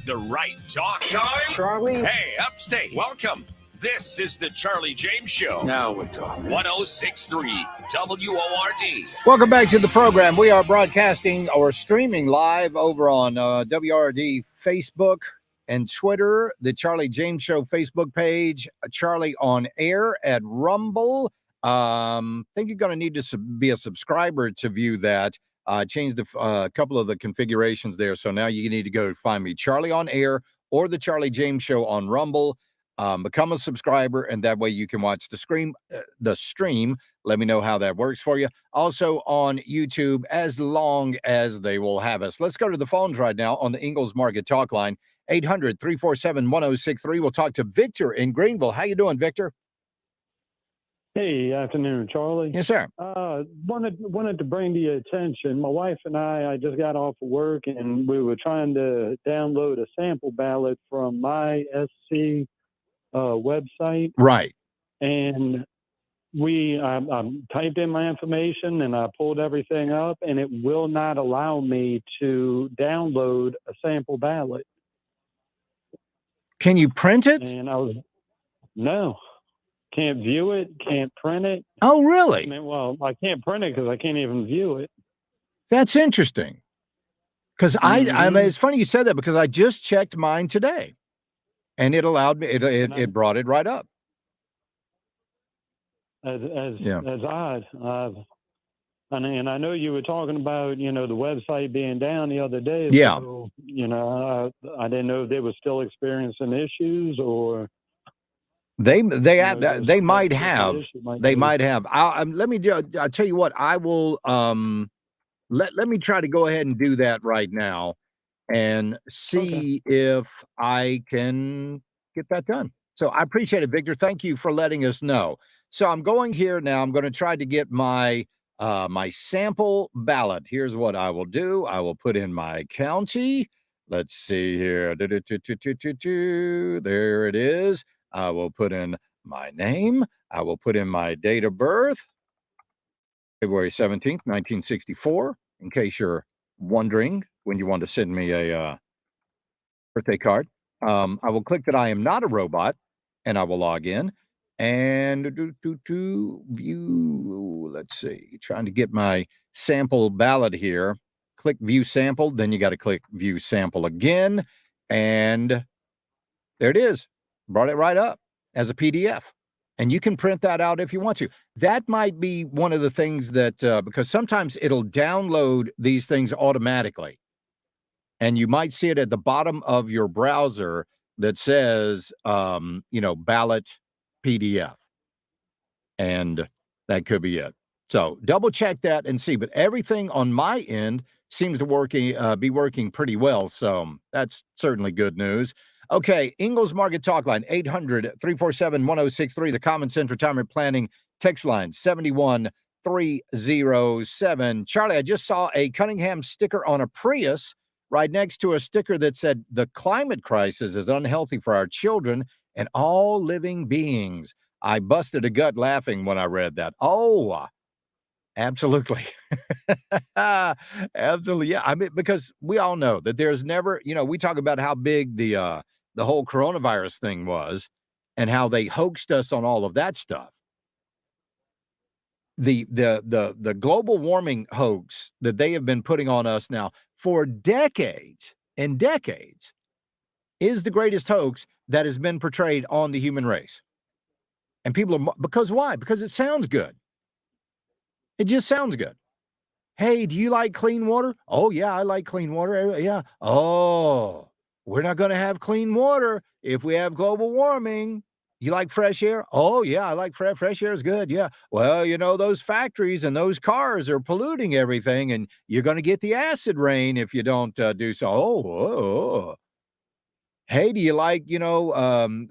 the right talk. Charlie? Hey, Upstate, welcome. This is the Charlie James Show. Now we're talking. 106.3 WORD. Welcome back to the program. We are broadcasting or streaming live over on WRD Facebook and Twitter, the Charlie James Show Facebook page, Charlie on Air at Rumble. I think you're going to need to be a subscriber to view that. Changed a couple of the configurations there, so now you need to go find me, Charlie on Air or the Charlie James Show on Rumble. Become a subscriber, and that way you can watch the stream. Let me know how that works for you. Also on YouTube, as long as they will have us. Let's go to the phones right now on the Ingalls Market Talk Line, 800-347-1063. We'll talk to Victor in Greenville. How you doing, Victor? Hey, afternoon, Charlie. Yes, sir. Wanted to bring to your attention, my wife and I just got off of work, and we were trying to download a sample ballot from my SC website. Right. And I typed in my information and I pulled everything up, and it will not allow me to download a sample ballot. Can you print it? And no, can't view it, can't print it. Oh, really? I can't print it because I can't even view it. That's interesting. Because I mean, it's funny you said that, because I just checked mine today. And it allowed me, it brought it right up. As odd. And I know you were talking about, the website being down the other day. Yeah. So, I didn't know if they were still experiencing issues, or they might have. They might have. I'll tell you what, I will let me try to go ahead and do that right now and see if I can get that done. So I appreciate it, Victor. Thank you for letting us know. So I'm going here now. I'm going to try to get my my sample ballot. Here's what I will do. I will put in my county. Let's see here. There it is. I will put in my name. I will put in my date of birth, February 17th, 1964, in case you're wondering when you want to send me a birthday card. I will click that I am not a robot, and I will log in and view. Let's see, trying to get my sample ballot here. Click view sample, then you got to click view sample again, and there it is. Brought it right up as a PDF. And you can print that out if you want to. That might be one of the things that, because sometimes it'll download these things automatically. And you might see it at the bottom of your browser that says, ballot PDF. And that could be it. So double check that and see. But everything on my end seems to be working pretty well. So that's certainly good news. Okay, Ingalls Market Talk Line, 800-347-1063. The Common Sense Retirement Planning text line, 71307. Charlie, I just saw a Cunningham sticker on a Prius right next to a sticker that said, "The climate crisis is unhealthy for our children and all living beings." I busted a gut laughing when I read that. Oh, absolutely. Absolutely. Yeah. I mean, because we all know that there's never, we talk about how big the whole coronavirus thing was and how they hoaxed us on all of that stuff. The global warming hoax that they have been putting on us now for decades and decades is the greatest hoax that has been portrayed on the human race. And people are, because why? Because it sounds good. It just sounds good. Hey, do you like clean water? Oh, yeah, I like clean water. Yeah. Oh, we're not going to have clean water if we have global warming. You like fresh air? Oh, yeah, I like fresh air is good. Yeah. Well, those factories and those cars are polluting everything, and you're going to get the acid rain if you don't do so. Oh. Hey, do you like, and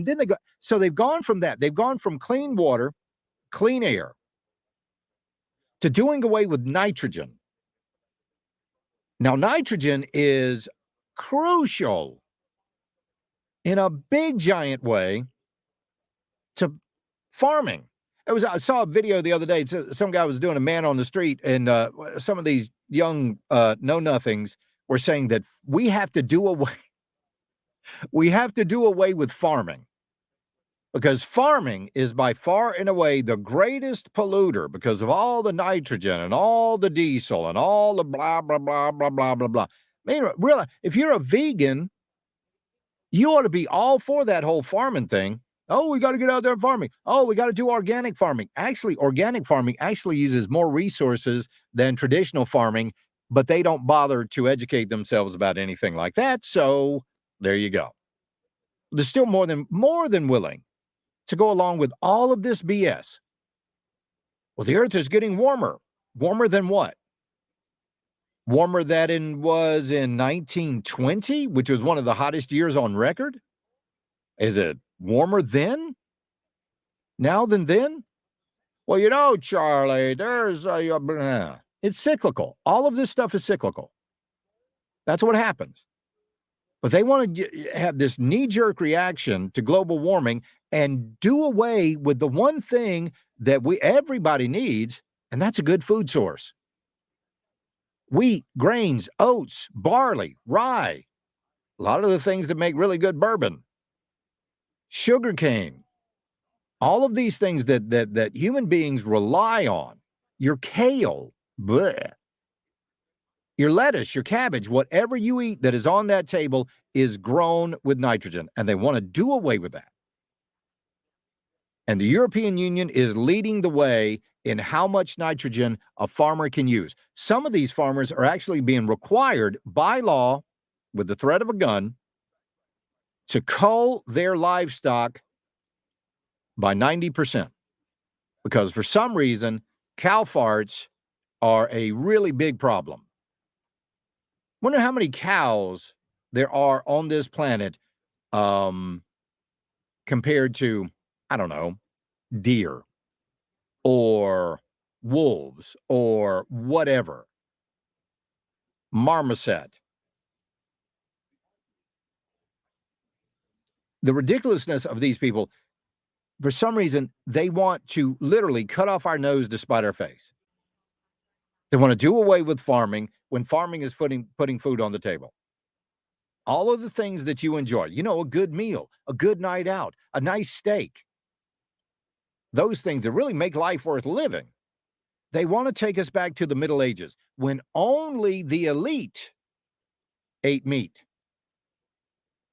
then they've gone from that. They've gone from clean water, clean air, to doing away with nitrogen. Now, nitrogen is crucial in a big, giant way to farming. I saw a video the other day. Some guy was doing a man on the street, and some of these young know-nothings were saying that we have to do away with farming, because farming is by far and away the greatest polluter because of all the nitrogen and all the diesel and all the blah, blah, blah, blah, blah, blah, blah. I mean, really, if you're a vegan, you ought to be all for that whole farming thing. Oh, we got to get out there and farming. Oh, we got to do organic farming. Actually, organic farming actually uses more resources than traditional farming, but they don't bother to educate themselves about anything like that. So there you go. They're still more than willing to go along with all of this BS. Well, the earth is getting warmer. Warmer than what? Warmer than it was in 1920, which was one of the hottest years on record? Is it warmer then? Now than then? Well, you know, Charlie, it's cyclical. All of this stuff is cyclical. That's what happens. But they want to have this knee-jerk reaction to global warming and do away with the one thing that everybody needs, and that's a good food source. Wheat, grains, oats, barley, rye, a lot of the things that make really good bourbon, sugarcane, all of these things that human beings rely on. Your kale, bleh. Your lettuce, your cabbage, whatever you eat that is on that table is grown with nitrogen, and they want to do away with that. And the European Union is leading the way in how much nitrogen a farmer can use. Some of these farmers are actually being required by law, with the threat of a gun, to cull their livestock by 90%. Because for some reason, cow farts are a really big problem. Wonder how many cows there are on this planet compared to, I don't know, deer or wolves or whatever. Marmoset. The ridiculousness of these people, for some reason, they want to literally cut off our nose to spite our face. They want to do away with farming when farming is putting food on the table. All of the things that you enjoy, you know, a good meal, a good night out, a nice steak, those things that really make life worth living. They want to take us back to the Middle Ages when only the elite ate meat.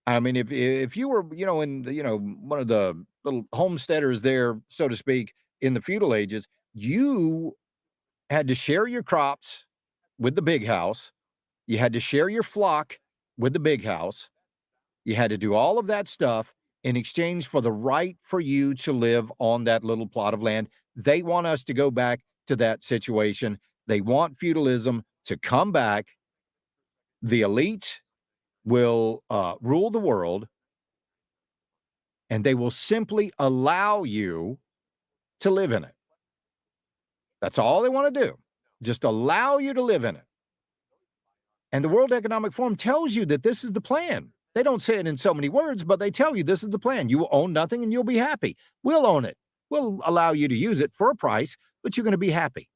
I mean, if you were, you know, in the, one of the little homesteaders there, so to speak, in the feudal ages, you had to share your crops with the big house. You had to share your flock with the big house. You had to do all of that stuff in exchange for the right for you to live on that little plot of land. They want us to go back to that situation. They want feudalism to come back. The elite will rule the world, and they will simply allow you to live in it. That's all they want to do. Just allow you to live in it. And the World Economic Forum tells you that this is the plan. They don't say it in so many words, but they tell you this is the plan. You will own nothing and you'll be happy. We'll own it. We'll allow you to use it for a price, but you're going to be happy.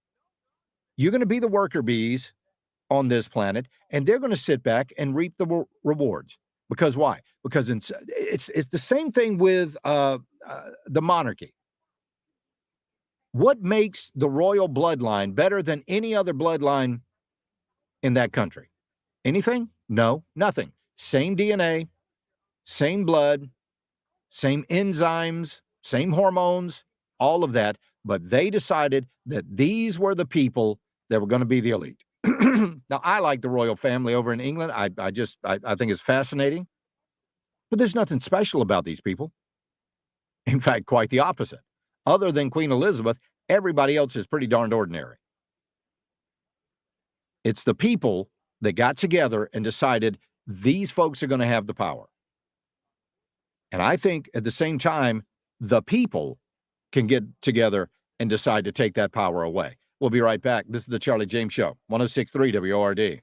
You're going to be the worker bees on this planet, and they're going to sit back and reap the rewards. Because why? Because it's the same thing with the monarchy. What makes the royal bloodline better than any other bloodline in that country? Anything? No, nothing. Same DNA, same blood, same enzymes, same hormones, all of that. But they decided that these were the people that were going to be the elite. Now, I like the royal family over in England. I think it's fascinating. But there's nothing special about these people. In fact, quite the opposite. Other than Queen Elizabeth, everybody else is pretty darned ordinary. It's the people that got together and decided these folks are going to have the power. And I think at the same time, the people can get together and decide to take that power away. We'll be right back. This is the Charlie James Show, 106.3 WORD.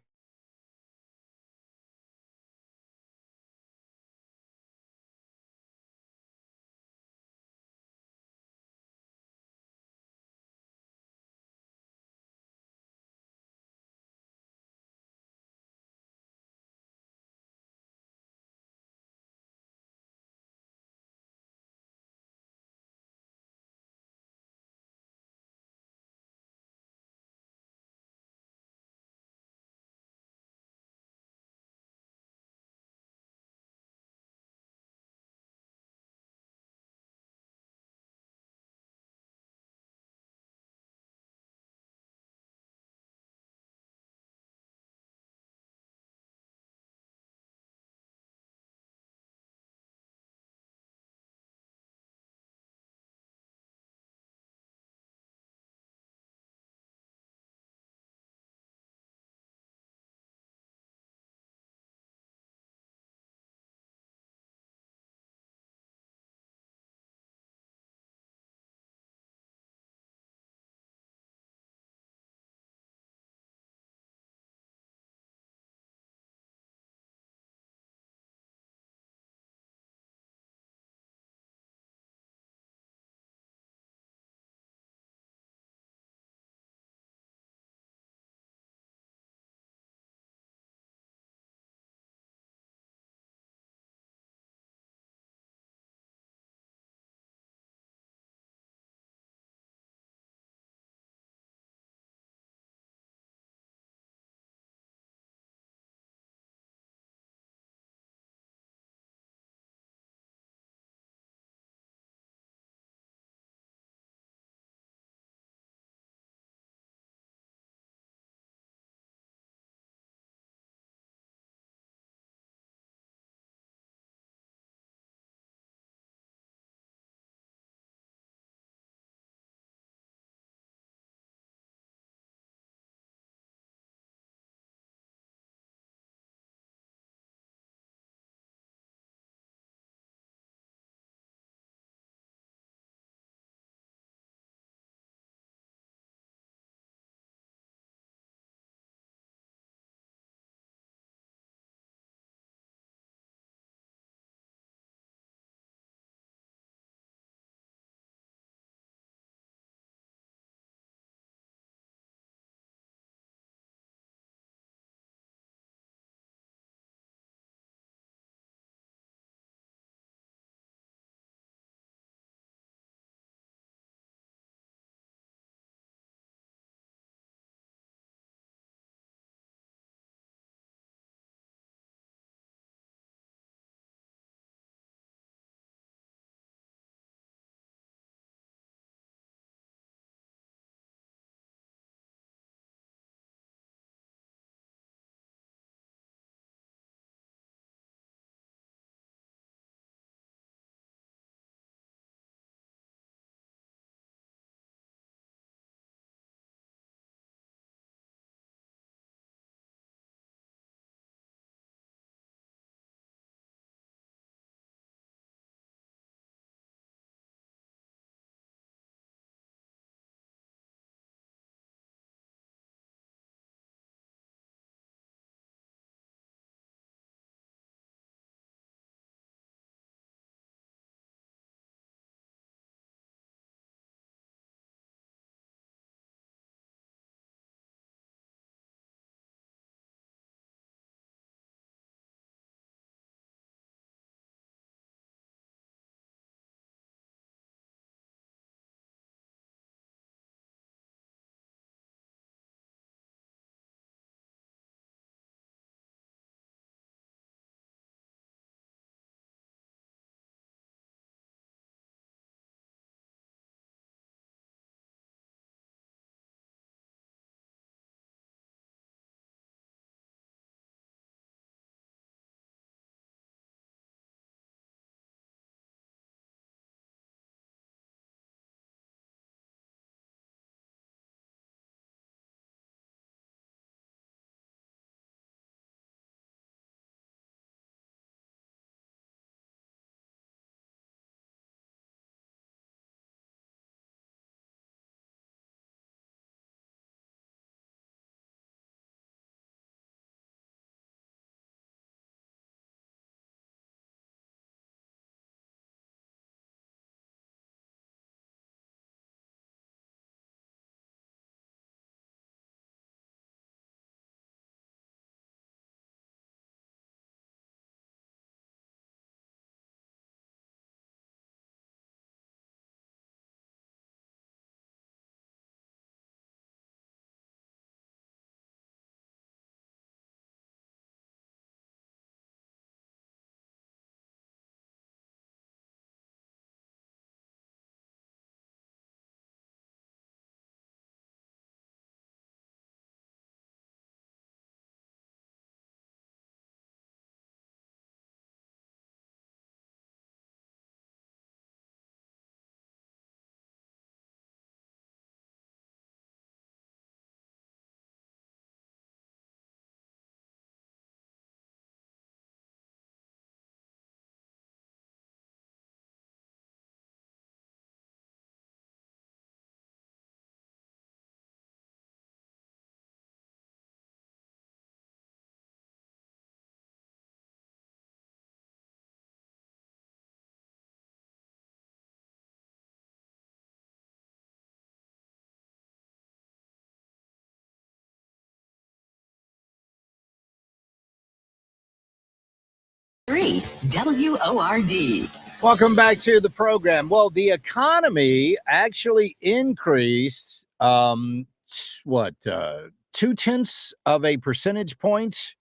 WORD. Welcome back to the program. Well, the economy actually increased, 0.2 of a percentage point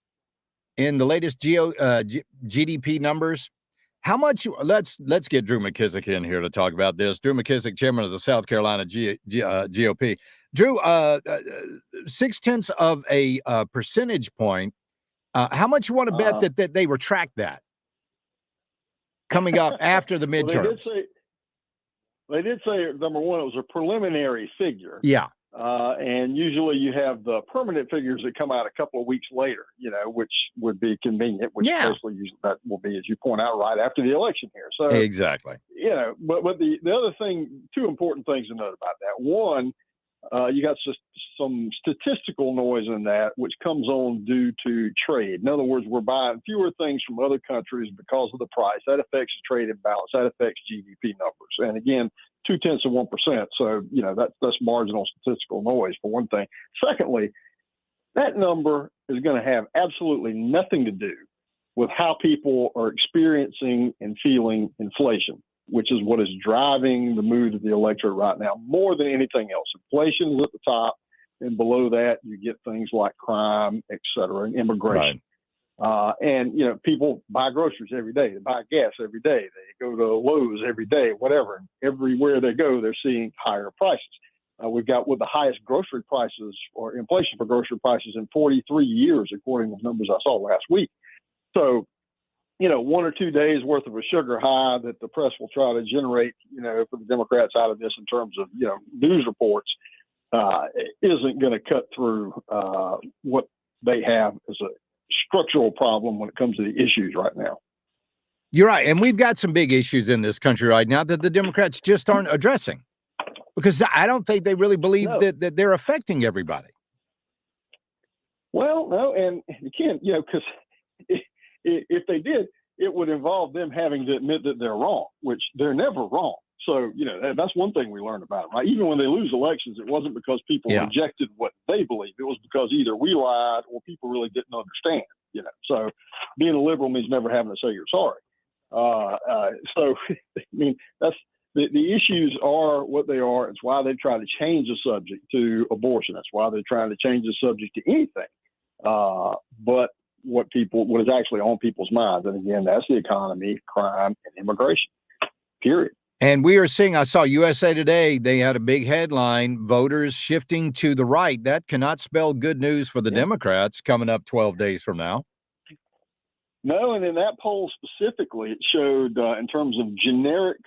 in the latest GDP numbers. How much? Let's get Drew McKissick in here to talk about this. Drew McKissick, chairman of the South Carolina GOP. Drew, 0.6 of a percentage point. How much you want to bet that they retract that coming up after the midterms? They did say, number one, it was a preliminary figure. Yeah. And usually you have the permanent figures that come out a couple of weeks later, which would be convenient, which basically usually that will be, as you point out, right after the election here. So exactly. But the other thing, two important things to note about that. One, you got just some statistical noise in that, which comes on due to trade. In other words, we're buying fewer things from other countries because of the price. That affects the trade imbalance. That affects GDP numbers. And again, 0.2%. So, that's marginal statistical noise for one thing. Secondly, that number is going to have absolutely nothing to do with how people are experiencing and feeling inflation, which is what is driving the mood of the electorate right now, more than anything else. Inflation is at the top, and below that, you get things like crime, et cetera, and immigration. Right. And people buy groceries every day. They buy gas every day. They go to Lowe's every day, whatever. And everywhere they go, they're seeing higher prices. We've got one of the highest grocery prices or inflation for grocery prices in 43 years, according to the numbers I saw last week. So, 1 or 2 days worth of a sugar high that the press will try to generate, for the Democrats out of this in terms of, news reports, isn't going to cut through what they have as a structural problem when it comes to the issues right now. You're right. And we've got some big issues in this country right now that the Democrats just aren't addressing, because I don't think they really believe that they're affecting everybody. Well, no, and you can't, because if they did, it would involve them having to admit that they're wrong, which they're never wrong. So, that's one thing we learned about them, right? Even when they lose elections, it wasn't because people rejected what they believed. It was because either we lied or people really didn't understand, So being a liberal means never having to say you're sorry. So, that's the issues are what they are. It's why they try to change the subject to abortion. That's why they're trying to change the subject to anything. But what is actually on people's minds. And again, that's the economy, crime, and immigration, period. And we are seeing, I saw USA Today, they had a big headline, voters shifting to the right. That cannot spell good news for the Democrats coming up 12 days from now. No, and in that poll specifically, it showed in terms of the generic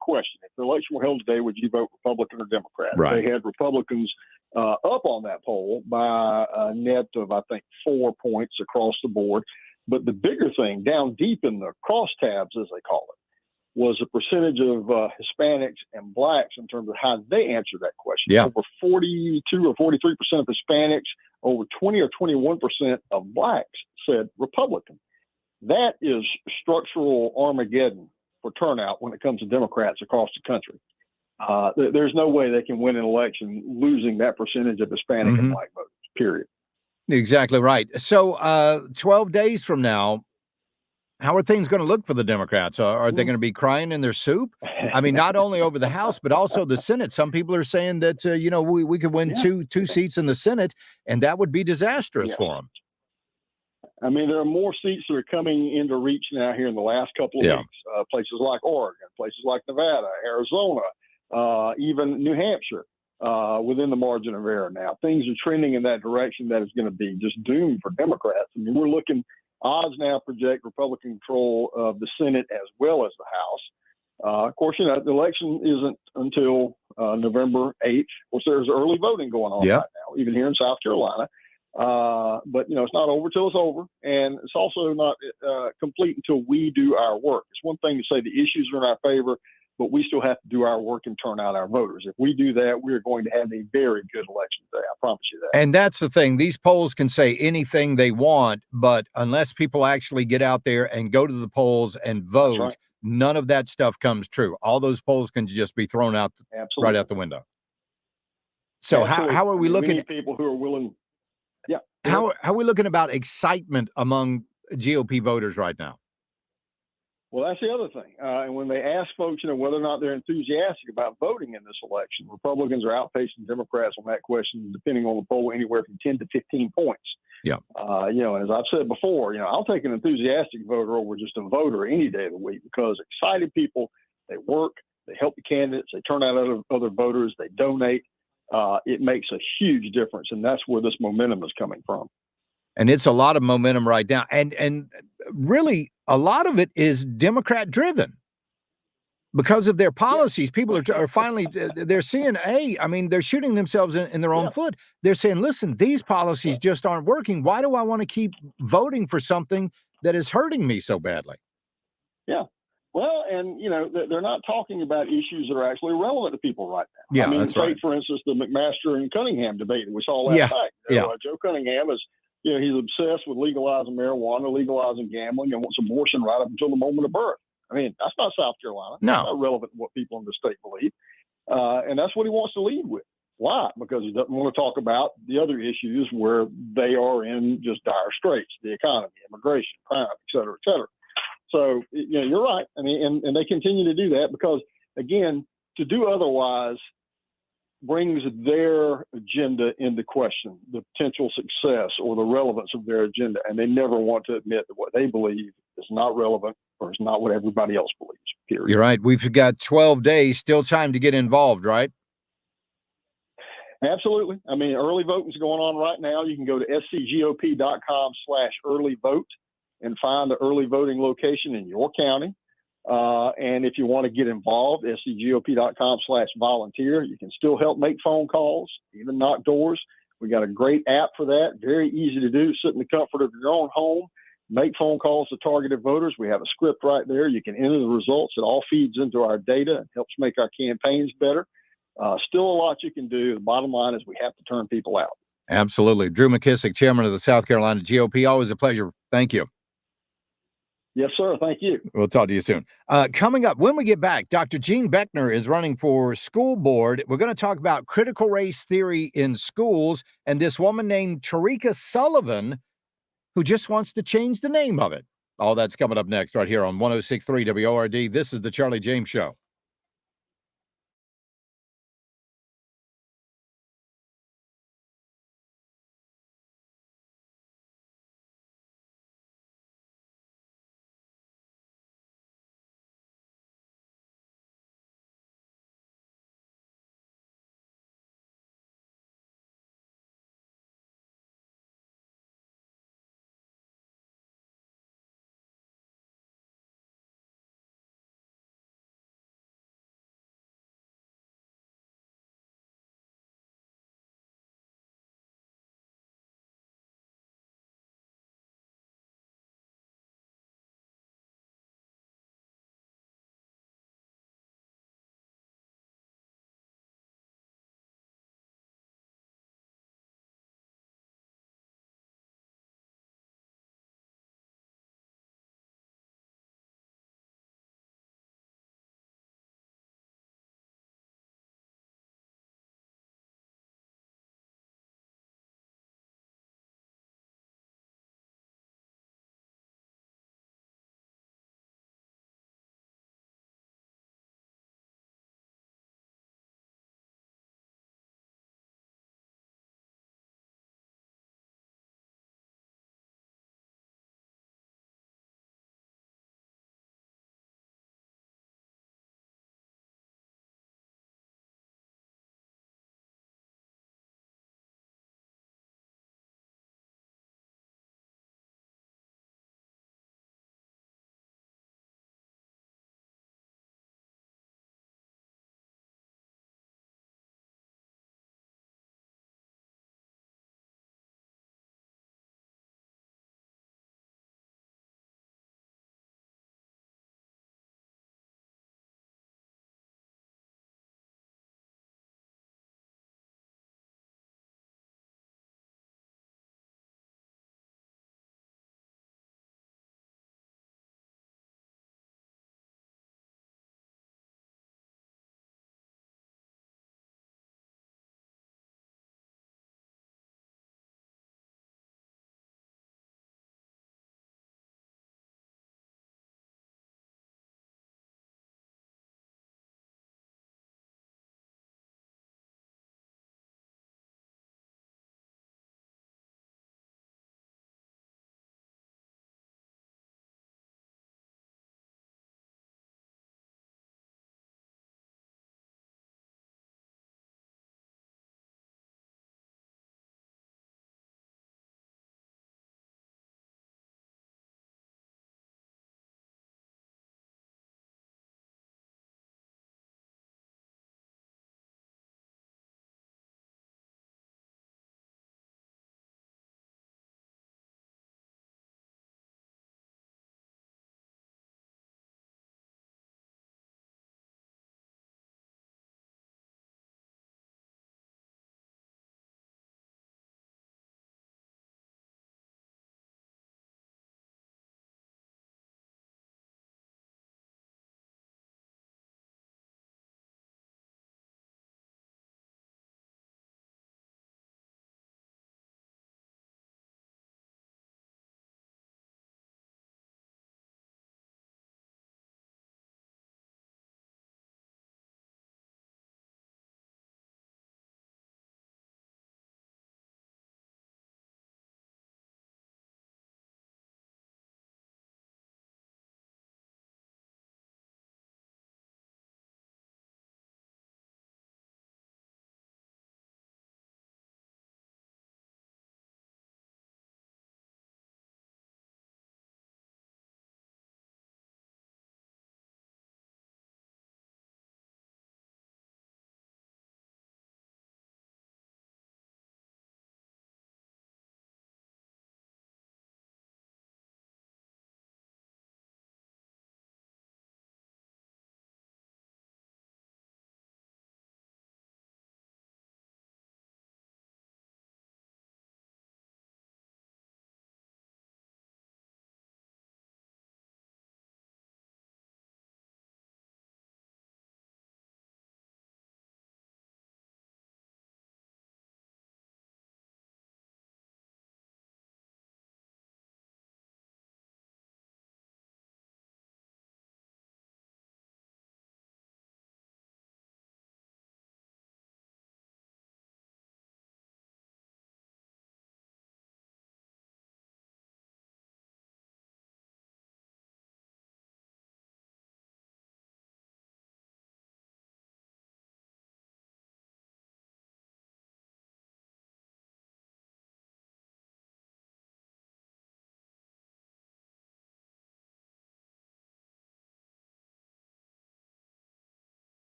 question, if the election were held today, would you vote Republican or Democrat? Right. They had Republicans up on that poll by a net of, I think, 4 points across the board. But the bigger thing, down deep in the crosstabs, as they call it, was the percentage of Hispanics and blacks in terms of how they answered that question. Yeah. Over 42 or 43% of Hispanics, over 20 or 21% of blacks said Republican. That is structural Armageddon for turnout when it comes to Democrats across the country. There's no way they can win an election losing that percentage of Hispanic and black voters, period. Exactly right. So 12 days from now, how are things going to look for the Democrats? Are they going to be crying in their soup? I mean, not only over the House, but also the Senate. Some people are saying that, we could win two seats in the Senate, and that would be disastrous for them. I mean, there are more seats that are coming into reach now here in the last couple of weeks. Places like Oregon, places like Nevada, Arizona, even New Hampshire, within the margin of error now. Things are trending in that direction that is going to be just doomed for Democrats. I mean, we're looking, odds now project Republican control of the Senate as well as the House. Of course, the election isn't until November 8th. Of course, there's early voting going on right now, even here in South Carolina. But it's not over till it's over, and it's also not complete until we do our work. It's one thing to say the issues are in our favor, but we still have to do our work and turn out our voters. If we do that, we're going to have a very good election today. I promise you that. And that's the thing. These polls can say anything they want, but unless people actually get out there and go to the polls and vote, none of that stuff comes true. All those polls can just be thrown out right out the window. So how are we looking? We need people who are willing. How are we looking about excitement among GOP voters right now? Well, that's the other thing. And when they ask folks, whether or not they're enthusiastic about voting in this election, Republicans are outpacing Democrats on that question, depending on the poll, anywhere from 10 to 15 points. Yeah. And as I've said before, I'll take an enthusiastic voter over just a voter any day of the week, because excited people, they work, they help the candidates, they turn out other voters, they donate. It makes a huge difference, and that's where this momentum is coming from. And it's a lot of momentum right now. And really, a lot of it is Democrat driven because of their policies. People are finally, they're seeing, they're shooting themselves in their own foot. They're saying, listen, these policies just aren't working. Why do I want to keep voting for something that is hurting me so badly? Yeah. Well, and, they're not talking about issues that are actually relevant to people right now. Yeah, that's right. For instance, the McMaster and Cunningham debate that we saw last night. Joe Cunningham is, he's obsessed with legalizing marijuana, legalizing gambling, and wants abortion right up until the moment of birth. That's not South Carolina. No. That's not relevant to what people in the state believe. And that's what he wants to lead with. Why? Because he doesn't want to talk about the other issues where they are in just dire straits: the economy, immigration, crime, et cetera, et cetera. So, you're right. And they continue to do that because, again, to do otherwise brings their agenda into question, the potential success or the relevance of their agenda. And they never want to admit that what they believe is not relevant or is not what everybody else believes, period. You're right. We've got 12 days, still time to get involved, right? Absolutely. Early voting is going on right now. You can go to scgop.com/early vote and find the early voting location in your county. And if you want to get involved, scgop.com/volunteer. You can still help make phone calls, even knock doors. We got a great app for that. Very easy to do. Sit in the comfort of your own home, make phone calls to targeted voters. We have a script right there. You can enter the results. It all feeds into our data and helps make our campaigns better. Still a lot you can do. The bottom line is we have to turn people out. Absolutely. Drew McKissick, chairman of the South Carolina GOP. Always a pleasure. Thank you. Yes, sir. Thank you. We'll talk to you soon. Coming up, when we get back, Dr. Gene Beckner is running for school board. We're going to talk about critical race theory in schools and this woman named Tarika Sullivan who just wants to change the name of it. All that's coming up next right here on 106.3 WORD. This is the Charlie James Show.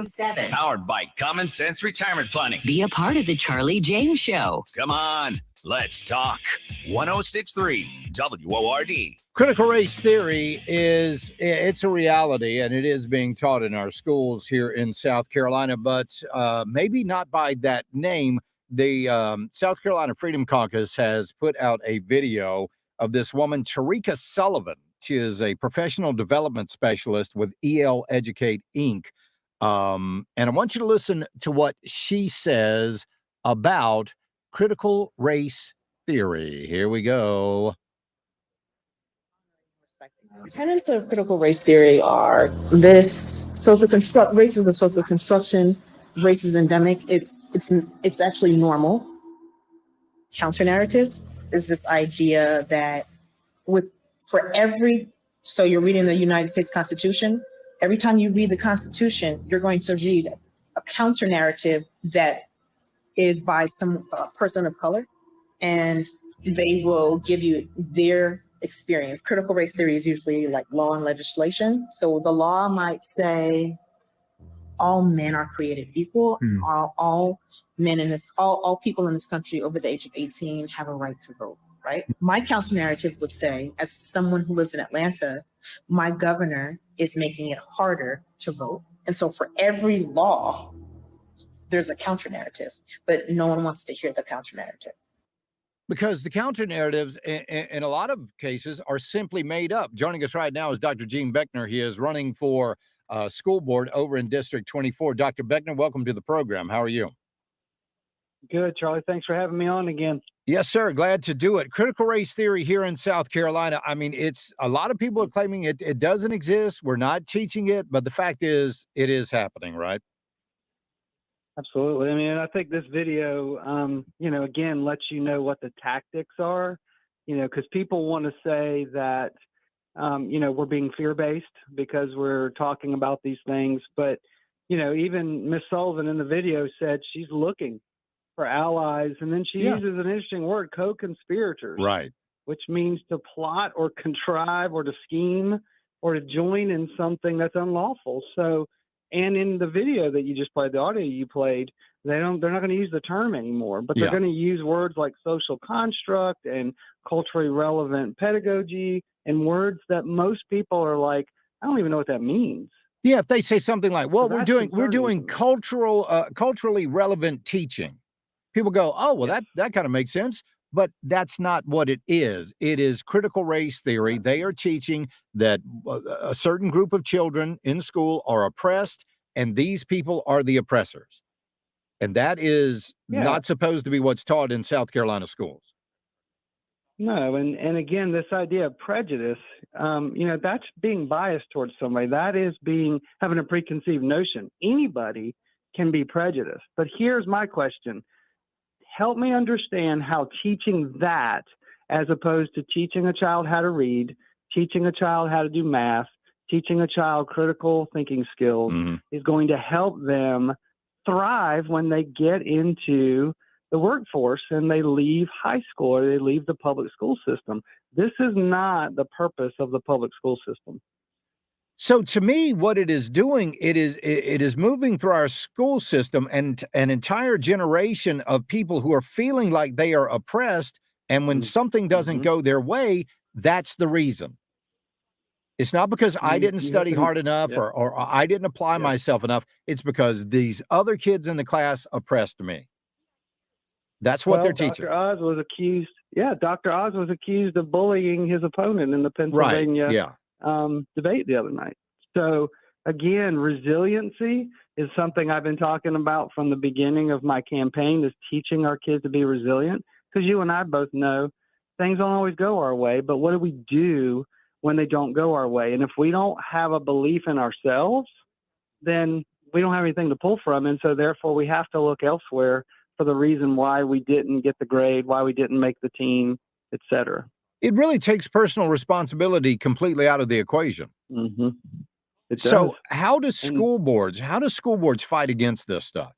07. Powered by Common Sense Retirement Planning. Be a part of the Charlie James Show. Come on, let's talk. 1063 WORD. Critical race theory it's a reality, and it is being taught in our schools here in South Carolina, but maybe not by that name. The South Carolina Freedom Caucus has put out a video of this woman, Tarika Sullivan. She is a professional development specialist with EL Educate, Inc. And I want you to listen to what she says about critical race theory. Here we go. Tenets of critical race theory are this race is a social construction, race is endemic, it's actually normal. Counter narratives is this idea that so you're reading the United States Constitution. Every time you read the Constitution, you're going to read a counter narrative that is by some person of color, and they will give you their experience. Critical race theory is usually like law and legislation. So the law might say all men are created equal. All men all people in this country over the age of 18 have a right to vote. Right? My counter narrative would say, as someone who lives in Atlanta, my governor is making it harder to vote. And so for every law, there's a counter narrative, but no one wants to hear the counter narrative. Because the counter narratives in a lot of cases are simply made up. Joining us right now is Dr. Gene Beckner. He is running for school board over in District 24. Dr. Beckner, welcome to the program. How are you? Good, Charlie. Thanks for having me on again. Yes, sir. Glad to do it. Critical race theory here in South Carolina. I mean, it's a lot of people are claiming it doesn't exist. We're not teaching it, but the fact is it is happening, right? Absolutely. I mean, I think this video, again, lets you know what the tactics are, because people want to say that, we're being fear-based because we're talking about these things. But, even Miss Sullivan in the video said she's looking for allies. And then she uses an interesting word, co-conspirators. Right. Which means to plot or contrive or to scheme or to join in something that's unlawful. So, and in the video that you just played, the audio you played, they're not going to use the term anymore, but they're going to use words like social construct and culturally relevant pedagogy and words that most people are like, I don't even know what that means. Yeah, if they say something like, well, So we're doing culturally relevant teaching. People go, oh, well, that kind of makes sense. But that's not what it is. It is critical race theory. They are teaching that a certain group of children in school are oppressed, and these people are the oppressors. And that is not supposed to be what's taught in South Carolina schools. No, and again, this idea of prejudice, that's being biased towards somebody. That is having a preconceived notion. Anybody can be prejudiced. But here's my question. Help me understand how teaching that, as opposed to teaching a child how to read, teaching a child how to do math, teaching a child critical thinking skills, is going to help them thrive when they get into the workforce and they leave high school or they leave the public school system. This is not the purpose of the public school system. So to me, what it is doing, it is moving through our school system and an entire generation of people who are feeling like they are oppressed. And when something doesn't go their way, that's the reason. It's not because I didn't study hard enough or I didn't apply myself enough. It's because these other kids in the class oppressed me. That's what they're teaching. Dr. Oz was accused of bullying his opponent in the Pennsylvania debate the other night. So again, resiliency is something I've been talking about from the beginning of my campaign, is teaching our kids to be resilient, because you and I both know things don't always go our way, but what do we do when they don't go our way? And if we don't have a belief in ourselves, then we don't have anything to pull from. And so therefore we have to look elsewhere for the reason why we didn't get the grade, why we didn't make the team, et cetera. It really takes personal responsibility completely out of the equation. So how do school boards fight against this stuff?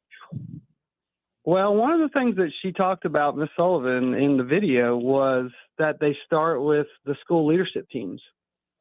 Well, one of the things that she talked about, Ms. Sullivan, in the video was that they start with the school leadership teams.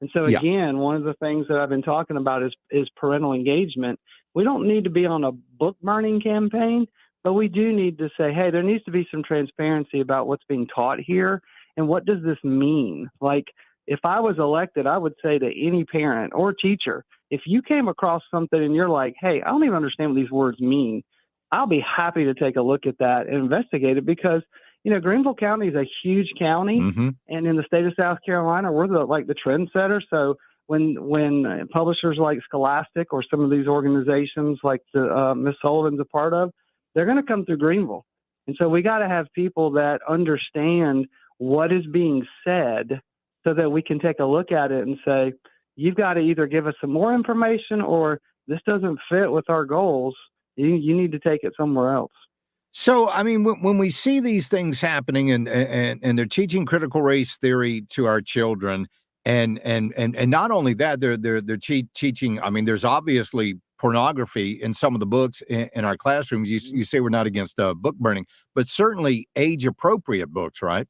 And so again, one of the things that I've been talking about is parental engagement. we don't need to be on a book burning campaign, but we do need to say, hey, there needs to be some transparency about what's being taught here and what does this mean? Like, if I was elected, I would say to any parent or teacher, if you came across something and you're like, hey, I don't even understand what these words mean, I'll be happy to take a look at that and investigate it because, you know, Greenville County is a huge county. Mm-hmm. And in the state of South Carolina, we're the trendsetter. So when publishers like Scholastic or some of these organizations like the Miss Sullivan's a part of, they're going to come through Greenville. And so we got to have people that understand what is being said so that we can take a look at it and say, you've got to either give us some more information or this doesn't fit with our goals. You need to take it somewhere else. So, I mean, when we see these things happening and they're teaching critical race theory to our children, and not only that, they're teaching. I mean, there's obviously pornography in some of the books in our classrooms. You say we're not against book burning, but certainly age appropriate books, right?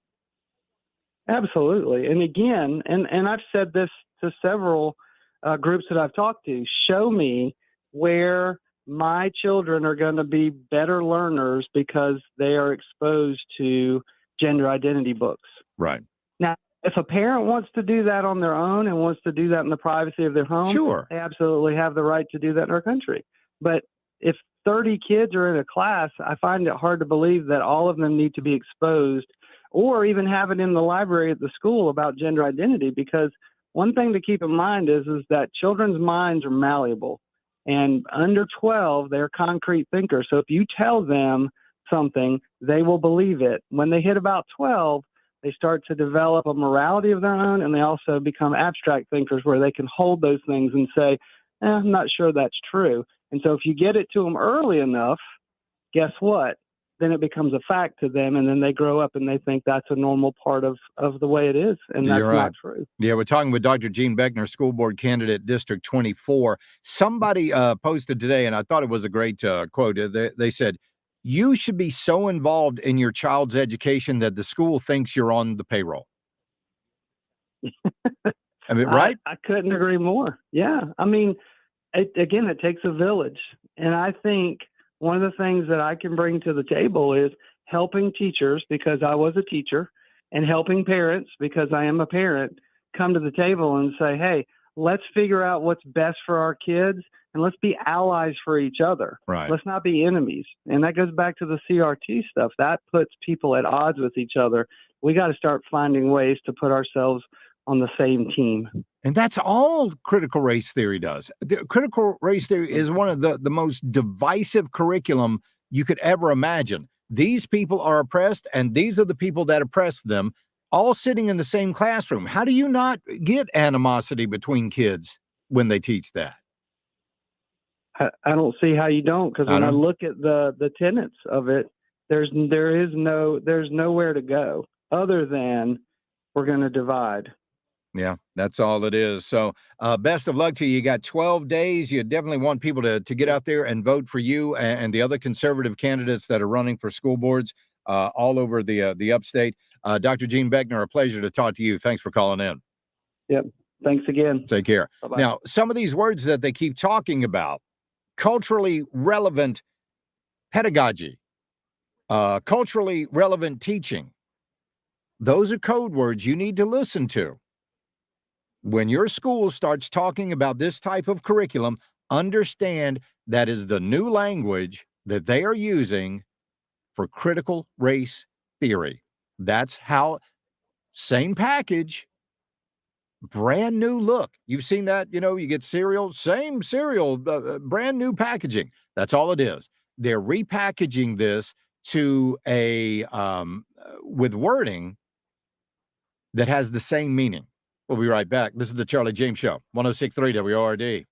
Absolutely. And again, and I've said this to several groups that I've talked to, show me where my children are going to be better learners because they are exposed to gender identity books. Right. Now, if a parent wants to do that on their own and wants to do that in the privacy of their home, sure, they absolutely have the right to do that in our country. But if 30 kids are in a class, I find it hard to believe that all of them need to be exposed or even have it in the library at the school about gender identity, because one thing to keep in mind is that children's minds are malleable. And under 12, they're concrete thinkers. So if you tell them something, they will believe it. When they hit about 12, they start to develop a morality of their own, and they also become abstract thinkers where they can hold those things and say, I'm not sure that's true. And so if you get it to them early enough, guess what? Then it becomes a fact to them, and then they grow up and they think that's a normal part of the way it is, and that's not true. Yeah, we're talking with Dr. Gene Beckner, school board candidate, District 24. Somebody posted today, and I thought it was a great quote. They said, you should be so involved in your child's education that the school thinks you're on the payroll. I mean, right? I couldn't agree more. Yeah. I mean, it takes a village. And I think one of the things that I can bring to the table is helping teachers, because I was a teacher, and helping parents, because I am a parent, come to the table and say, hey, let's figure out what's best for our kids, and let's be allies for each other. Right. Let's not be enemies. And that goes back to the CRT stuff. That puts people at odds with each other. We got to start finding ways to put ourselves on the same team. And that's all critical race theory does. Critical race theory is one of the most divisive curriculum you could ever imagine. These people are oppressed, and these are the people that oppress them, all sitting in the same classroom. How do you not get animosity between kids when they teach that? I don't see how you don't, because when I look at the tenets of it, there's nowhere to go other than we're going to divide. Yeah, that's all it is. So best of luck to you. You got 12 days. You definitely want people to get out there and vote for you and the other conservative candidates that are running for school boards all over the upstate. Dr. Gene Beckner, a pleasure to talk to you. Thanks for calling in. Yep. Thanks again. Take care. Bye-bye. Now, some of these words that they keep talking about, culturally relevant pedagogy, culturally relevant teaching, those are code words you need to listen to. When your school starts talking about this type of curriculum, understand that is the new language that they are using for critical race theory. That's how, same package, brand new look. You've seen that, you get cereal, same cereal, brand new packaging. That's all it is. They're repackaging this to with wording that has the same meaning. We'll be right back. This is the Charlie James Show, 106.3 WORD.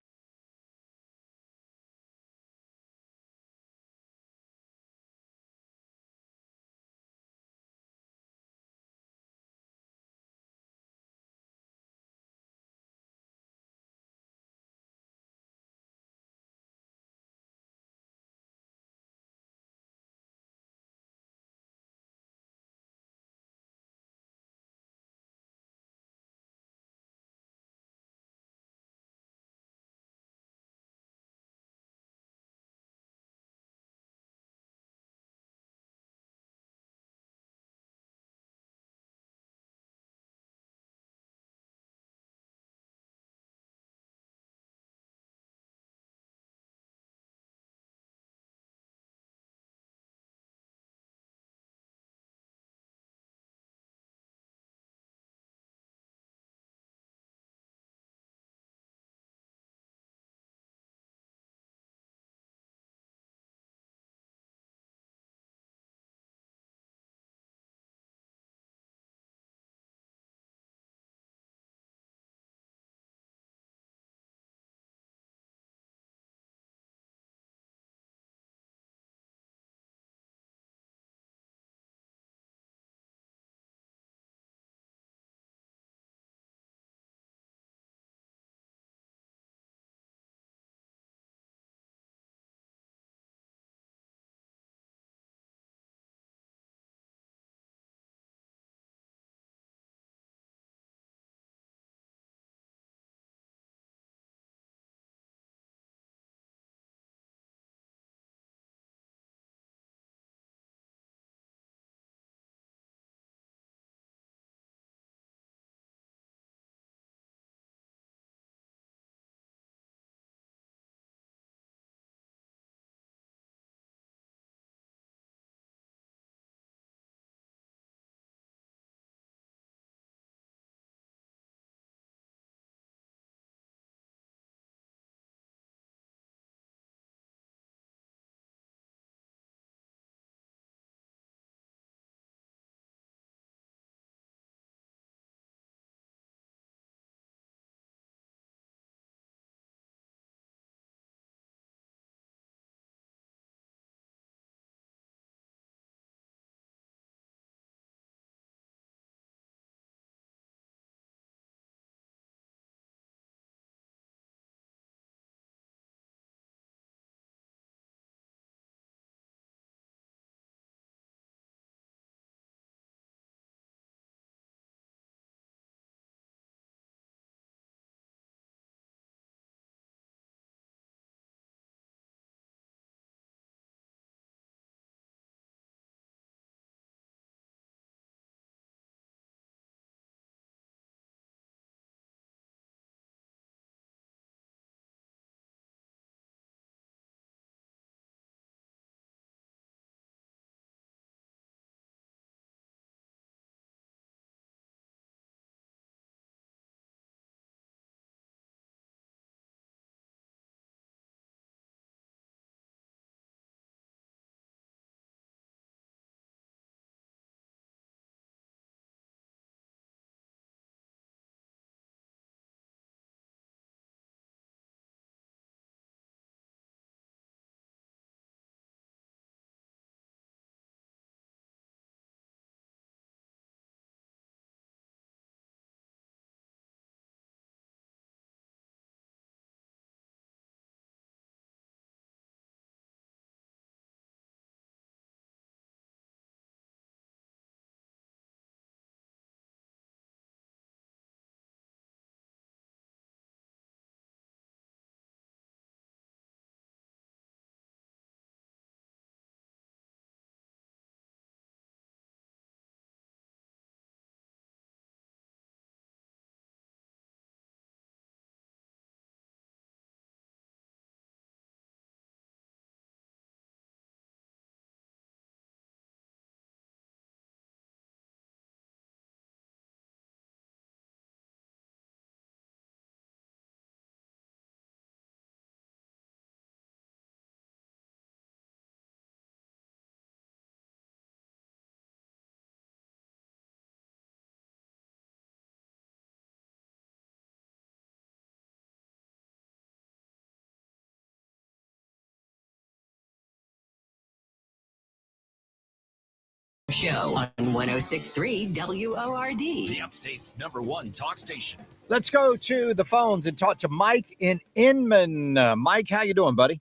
Show on 106.3 WORD. The Upstate's #1 talk station. Let's go to the phones and talk to Mike in Inman. Mike, how you doing, buddy?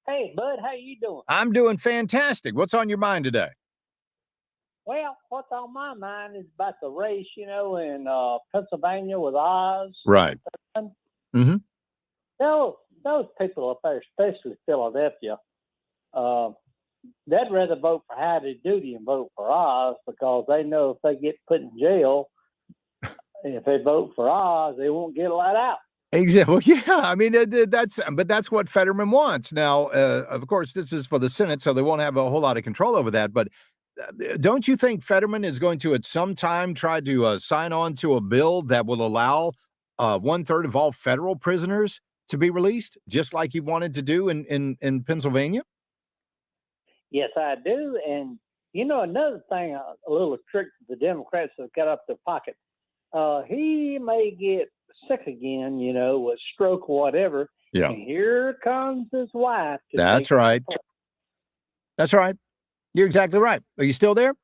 Hey, bud, how you doing? I'm doing fantastic. What's on your mind today? Well, what's on my mind is about the race, in Pennsylvania with Oz. Right. Mm-hmm. Those people up there, especially Philadelphia, they'd rather vote for Howdy Doody and vote for Oz because they know if they get put in jail, if they vote for Oz, they won't get let out. Exactly. Well, yeah. I mean, that's what Fetterman wants. Now, of course, this is for the Senate, so they won't have a whole lot of control over that. But don't you think Fetterman is going to, at some time, try to sign on to a bill that will allow 1/3 of all federal prisoners to be released, just like he wanted to do in Pennsylvania? Yes, I do. And, another thing, a little trick the Democrats have got up their pocket. He may get sick again, with stroke or whatever. Yeah. And here comes his wife. That's right. That's right. You're exactly right. Are you still there?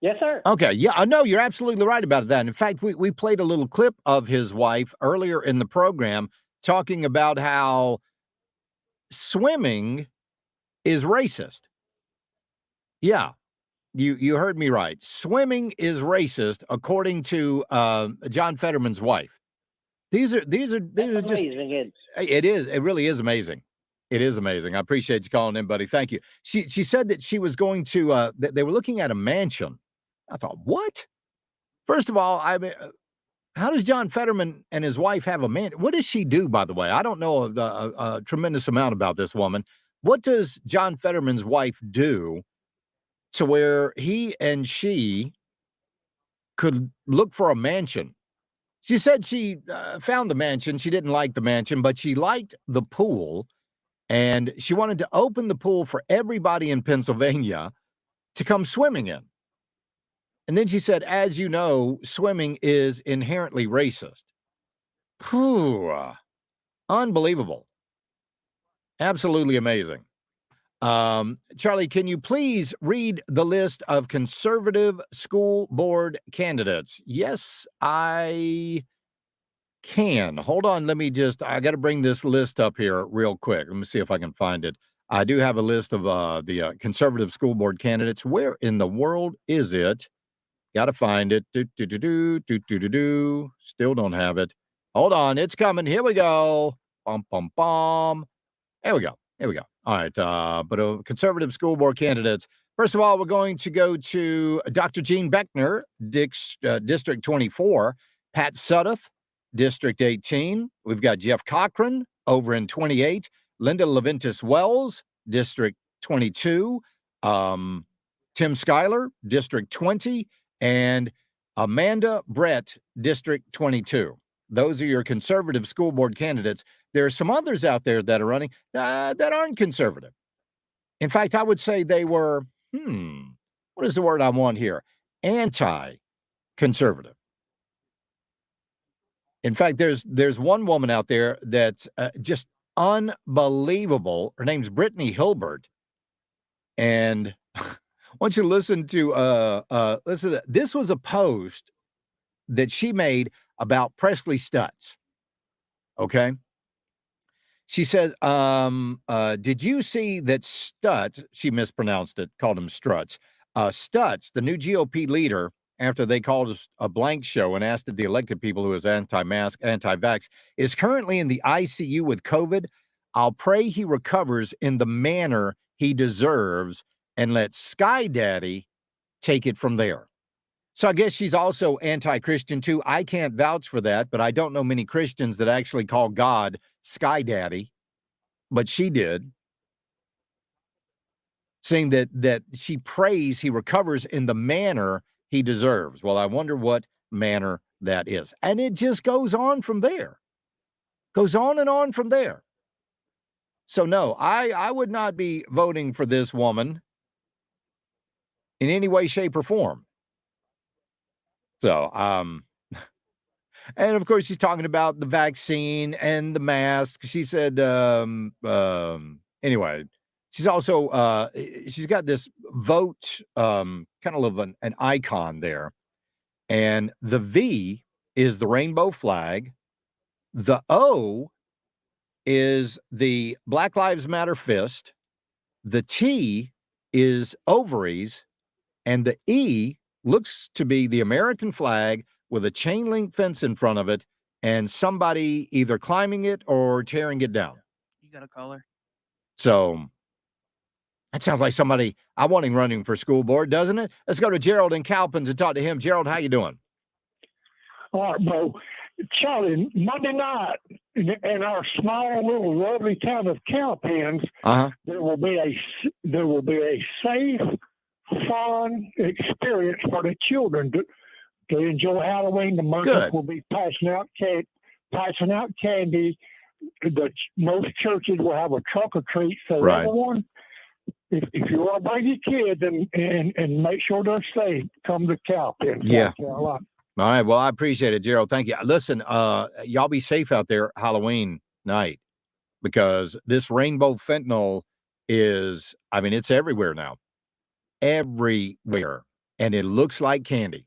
Yes, sir. Okay. Yeah, I know you're absolutely right about that. In fact, we played a little clip of his wife earlier in the program talking about how swimming is racist. Yeah. You heard me right. Swimming is racist, according to John Fetterman's wife. These are just amazing. It is. It really is amazing. It is amazing. I appreciate you calling in, buddy. Thank you. She said that she was going to. They were looking at a mansion. I thought, what? First of all, I mean, how does John Fetterman and his wife have a man? What does she do, by the way? I don't know a tremendous amount about this woman. What does John Fetterman's wife do to where he and she could look for a mansion? She said she found the mansion. She didn't like the mansion, but she liked the pool, and she wanted to open the pool for everybody in Pennsylvania to come swimming in. And then she said, as you know, swimming is inherently racist. Phew. Unbelievable. Absolutely amazing. Charlie, can you please read the list of conservative school board candidates? Yes, I can. Hold on. I got to bring this list up here real quick. Let me see if I can find it. I do have a list of the conservative school board candidates. Where in the world is it? Got to find it. Still don't have it. Hold on. It's coming. Here we go. Bum, bum, bum. There we go. All right. But conservative school board candidates. First of all, we're going to go to Dr. Gene Beckner, District 24, Pat Sudduth, District 18. We've got Jeff Cochran over in 28, Linda Leventis Wells, District 22, Tim Schuyler, District 20, and Amanda Brett, District 22. Those are your conservative school board candidates. There are some others out there that are running that aren't conservative. In fact, I would say they were, what is the word I want here? Anti-conservative. In fact, there's one woman out there that's just unbelievable. Her name's Brittany Hilbert. And I want you to listen to this was a post that she made about Presley Stutz. Okay. She says, did you see that Stutz, she mispronounced it, called him Strutz. Stutz, the new GOP leader, after they called us a blank show and asked the elected people who is anti-mask, anti-vax, is currently in the ICU with COVID. I'll pray he recovers in the manner he deserves and let Sky Daddy take it from there. So I guess she's also anti-Christian too. I can't vouch for that, but I don't know many Christians that actually call God Sky Daddy, but she did, saying that she prays he recovers in the manner he deserves. Well, I wonder what manner that is. And it just goes on from there. Goes on and on from there. So no, I would not be voting for this woman in any way, shape, or form. So, and of course, she's talking about the vaccine and the mask. She said, anyway, she's also, she's got this vote kind of an icon there. And the V is the rainbow flag. The O is the Black Lives Matter fist. The T is ovaries. And the E looks to be the American flag with a chain link fence in front of it and somebody either climbing it or tearing it down. You got a caller? So that sounds like somebody I want him running for school board, doesn't it? Let's go to Gerald in Cowpens and talk to him. Gerald, how you doing? All right, bro. Charlie, Monday night in our small little lovely town of Cowpens, there will be a safe, fun experience for the children to enjoy Halloween. The merchants will be passing out candy. Most churches will have a trunk or treat. So everyone, if you want to bring your kids and make sure they're safe, come to Cowpens, South Carolina. All right. Well, I appreciate it, Gerald. Thank you. Listen, y'all be safe out there Halloween night because this rainbow fentanyl is, I mean, it's everywhere now. Everywhere. And it looks like candy.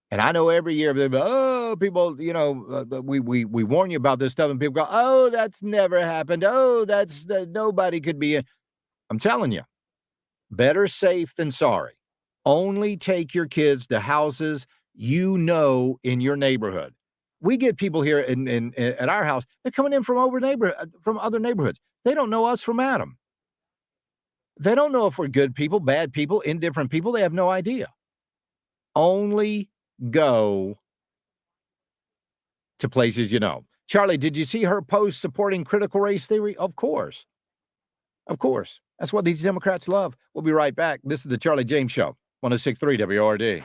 And I know every year, people, you know, we warn you about this stuff and people go, oh, that's never happened. Oh, nobody could be. I'm telling you, better safe than sorry. Only take your kids to houses you know in your neighborhood. We get people here at our house. They're coming in from other neighborhoods. They don't know us from Adam. They don't know if we're good people, bad people, indifferent people. They have no idea. Only go to places you know. Charlie, did you see her post supporting critical race theory? Of course. Of course. That's what these Democrats love. We'll be right back. This is the Charlie James Show, 106.3 WORD.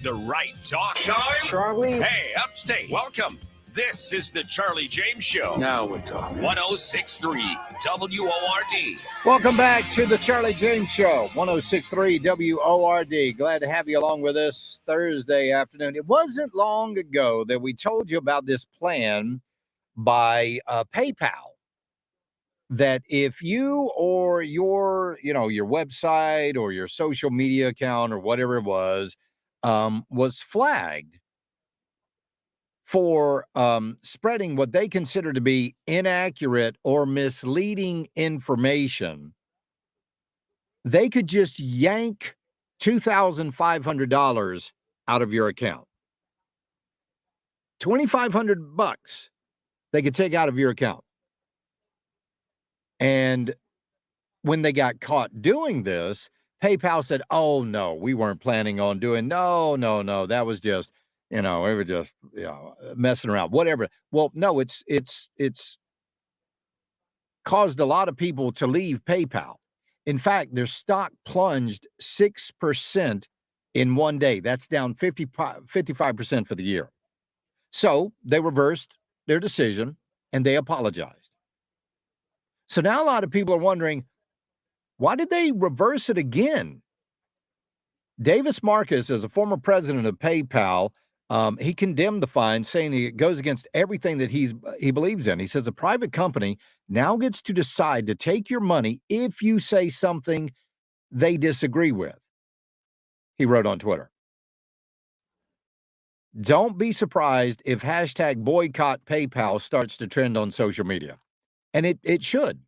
the right talk. Charlie. Hey, Upstate, welcome. This is the Charlie James Show. Now we're talking. 106.3 WORD. Welcome back to the Charlie James Show, 106.3 WORD. Glad to have you along with us Thursday afternoon. It wasn't long ago that we told you about this plan by PayPal, that if you or your website or your social media account or whatever it was flagged for spreading what they consider to be inaccurate or misleading information, they could just yank $2,500 out of your account. $2,500 they could take out of your account. And when they got caught doing this, PayPal said, oh, no, we weren't planning on doing, no, that was just, we were just, messing around, whatever. Well, no, it's caused a lot of people to leave PayPal. In fact, their stock plunged 6% in one day. That's down 55% for the year. So they reversed their decision and they apologized. So now a lot of people are wondering, why did they reverse it again? Davis Marcus, as a former president of PayPal, he condemned the fine, saying it goes against everything that he believes in. He says a private company now gets to decide to take your money if you say something they disagree with. He wrote on Twitter. Don't be surprised if hashtag boycott PayPal starts to trend on social media. And it should.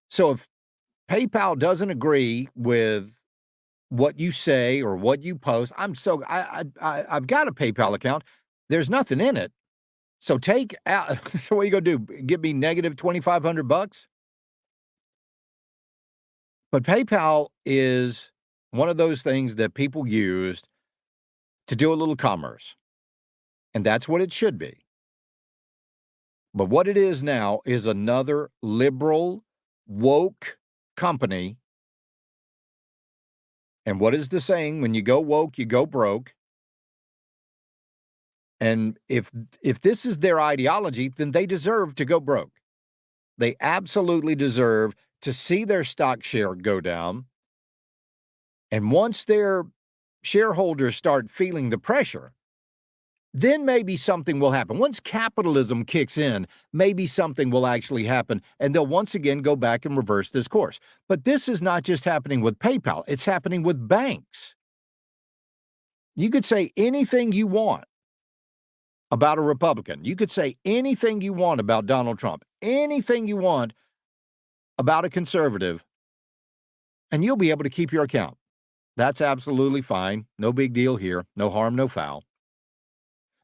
So if PayPal doesn't agree with what you say or what you post, I've got a PayPal account. There's nothing in it. So take out. So what are you gonna do? Give me negative $2,500? But PayPal is one of those things that people used to do a little commerce, and that's what it should be. But what it is now is another liberal, woke company. And what is the saying? When you go woke, you go broke. And if this is their ideology, then they deserve to go broke. They absolutely deserve to see their stock share go down. And once their shareholders start feeling the pressure, then maybe something will happen. Once capitalism kicks in, maybe something will actually happen, and they'll once again go back and reverse this course. But this is not just happening with PayPal. It's happening with banks. You could say anything you want about a Republican. You could say anything you want about Donald Trump, anything you want about a conservative, and you'll be able to keep your account. That's absolutely fine. No big deal here. No harm, no foul.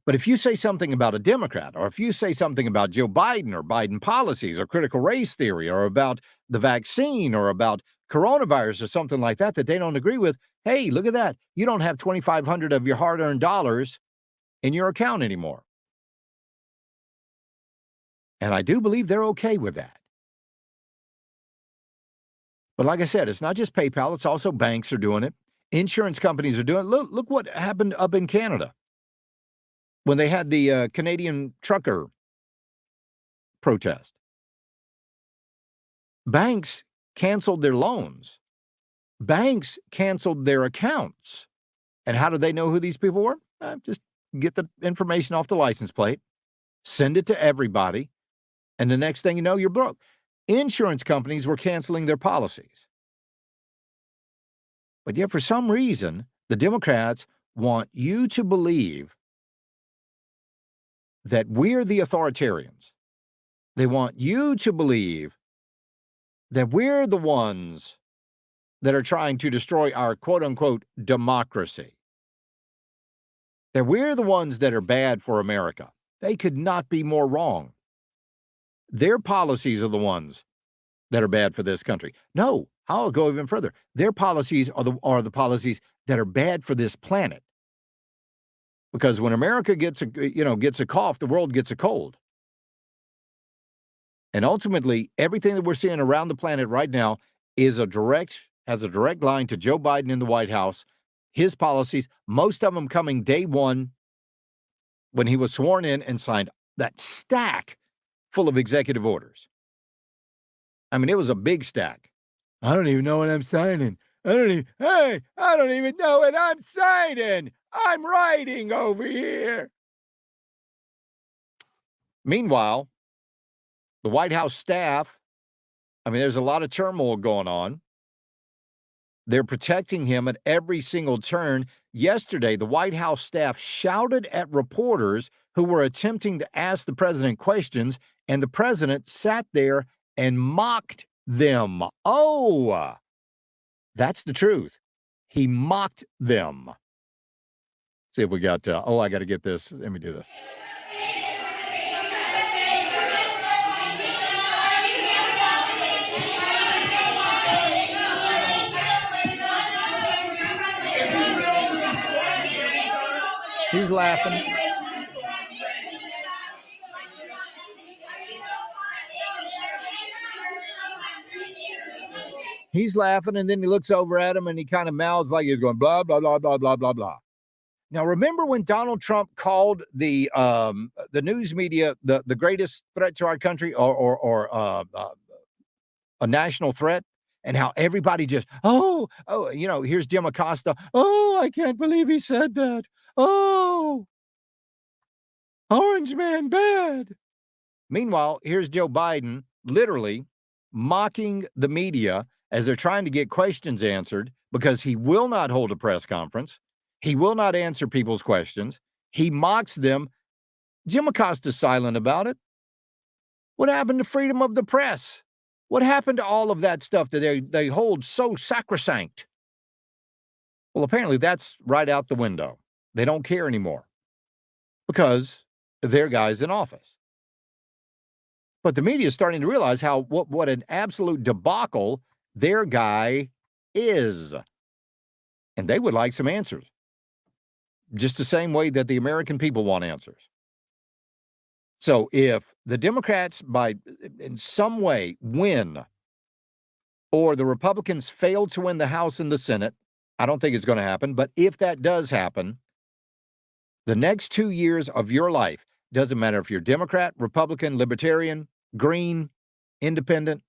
But if you say something about a Democrat, or if you say something about Joe Biden or Biden policies or critical race theory or about the vaccine or about coronavirus or something like that they don't agree with, hey, look at that. You don't have $2,500 of your hard-earned dollars in your account anymore. And I do believe they're okay with that. But like I said, it's not just PayPal. It's also banks are doing it. Insurance companies are doing it. Look what happened up in Canada when they had the Canadian trucker protest. Banks canceled their loans. Banks canceled their accounts. And how did they know who these people were? Just get the information off the license plate, send it to everybody, and the next thing you know, you're broke. Insurance companies were canceling their policies. But yet, for some reason, the Democrats want you to believe that we're the authoritarians. They want you to believe that we're the ones that are trying to destroy our quote-unquote democracy. That we're the ones that are bad for America. They could not be more wrong. Their policies are the ones that are bad for this country. No, I'll go even further. Their policies are the policies that are bad for this planet. Because when America gets a cough, the world gets a cold. And ultimately, everything that we're seeing around the planet right now has a direct line to Joe Biden in the White House his policies, most of them coming day one when he was sworn in and signed that stack full of executive orders. I mean, it was a big stack. I don't even know what I'm signing. I don't even know what I'm signing. I'm writing over here. Meanwhile, the White House staff, I mean, there's a lot of turmoil going on. They're protecting him at every single turn. Yesterday, the White House staff shouted at reporters who were attempting to ask the president questions, and the president sat there and mocked them. Oh, that's the truth. He mocked them. See if we got, I got to get this. Let me do this. He's laughing. He's laughing, and then he looks over at him, and he kind of mouths like he's going, blah, blah, blah, blah, blah, blah, blah. Now, remember when Donald Trump called the news media the greatest threat to our country or a national threat, and how everybody just, here's Jim Acosta. Oh, I can't believe he said that. Oh, Orange man bad. Meanwhile, here's Joe Biden literally mocking the media as they're trying to get questions answered because he will not hold a press conference. He will not answer people's questions. He mocks them. Jim Acosta's silent about it. What happened to freedom of the press? What happened to all of that stuff that they hold so sacrosanct? Well, apparently that's right out the window. They don't care anymore because their guy's in office. But the media is starting to realize what an absolute debacle their guy is. And they would like some answers. Just the same way that the American people want answers. So if the Democrats, in some way, win, or the Republicans fail to win the House and the Senate, I don't think it's going to happen, but if that does happen, the next 2 years of your life, doesn't matter if you're Democrat, Republican, Libertarian, Green, Independent,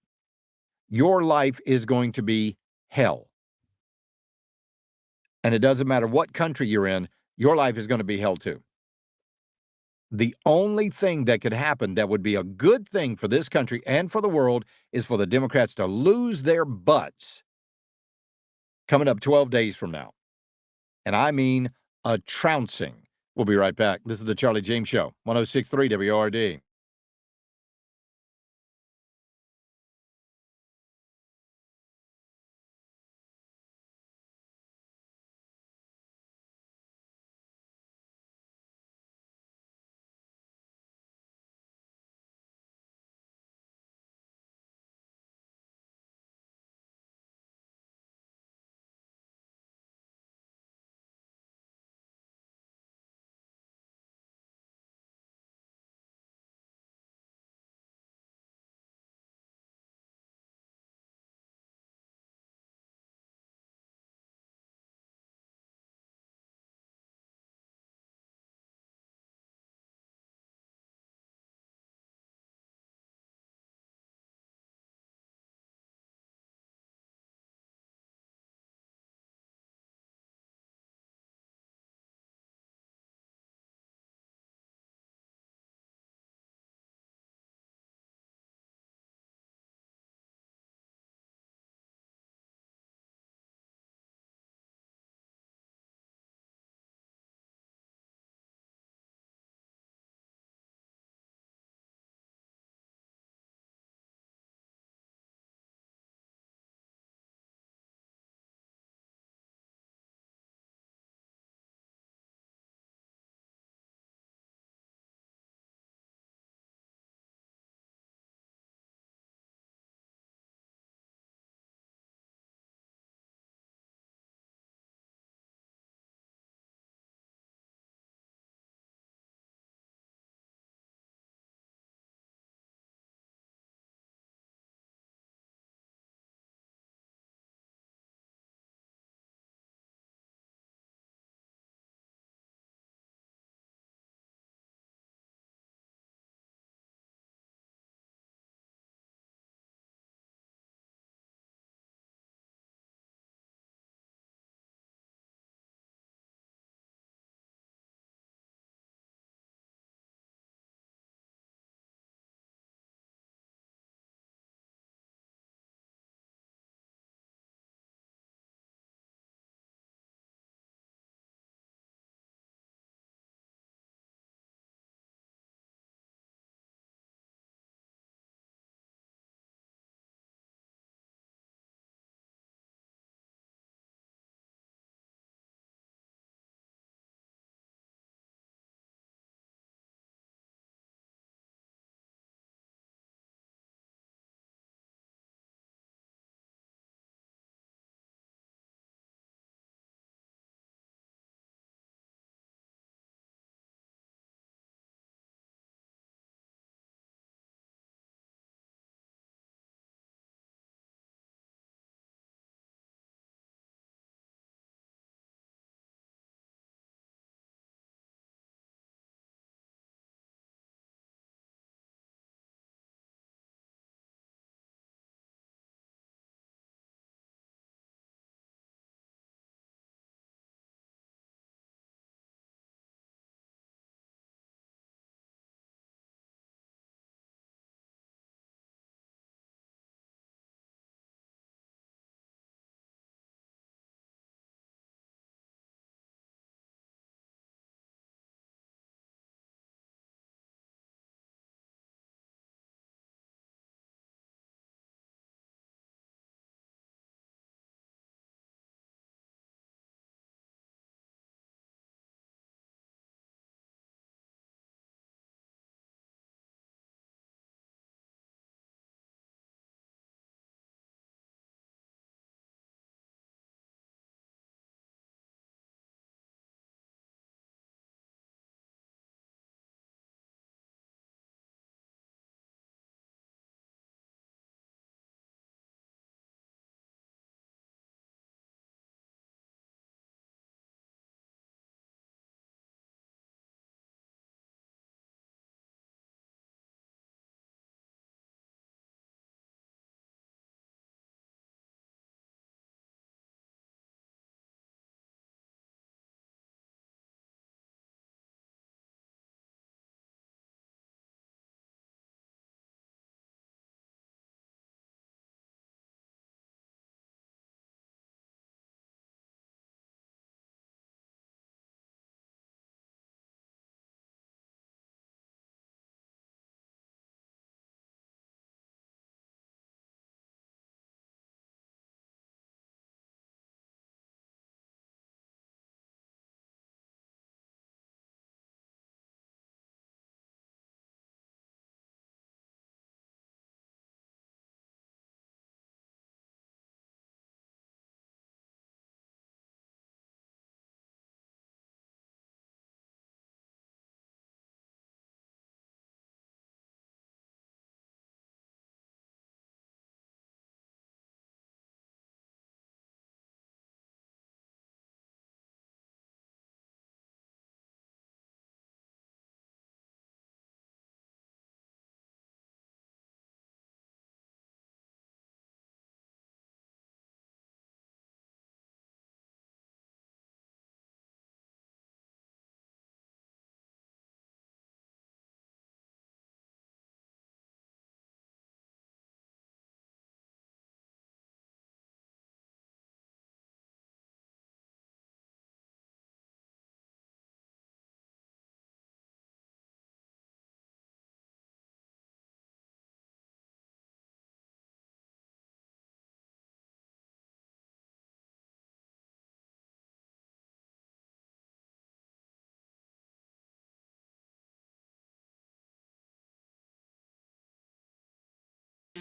your life is going to be hell. And it doesn't matter what country you're in, your life is going to be hell too. The only thing that could happen that would be a good thing for this country and for the world is for the Democrats to lose their butts coming up 12 days from now. And I mean a trouncing. We'll be right back. This is the Charlie James Show, 106.3 WORD.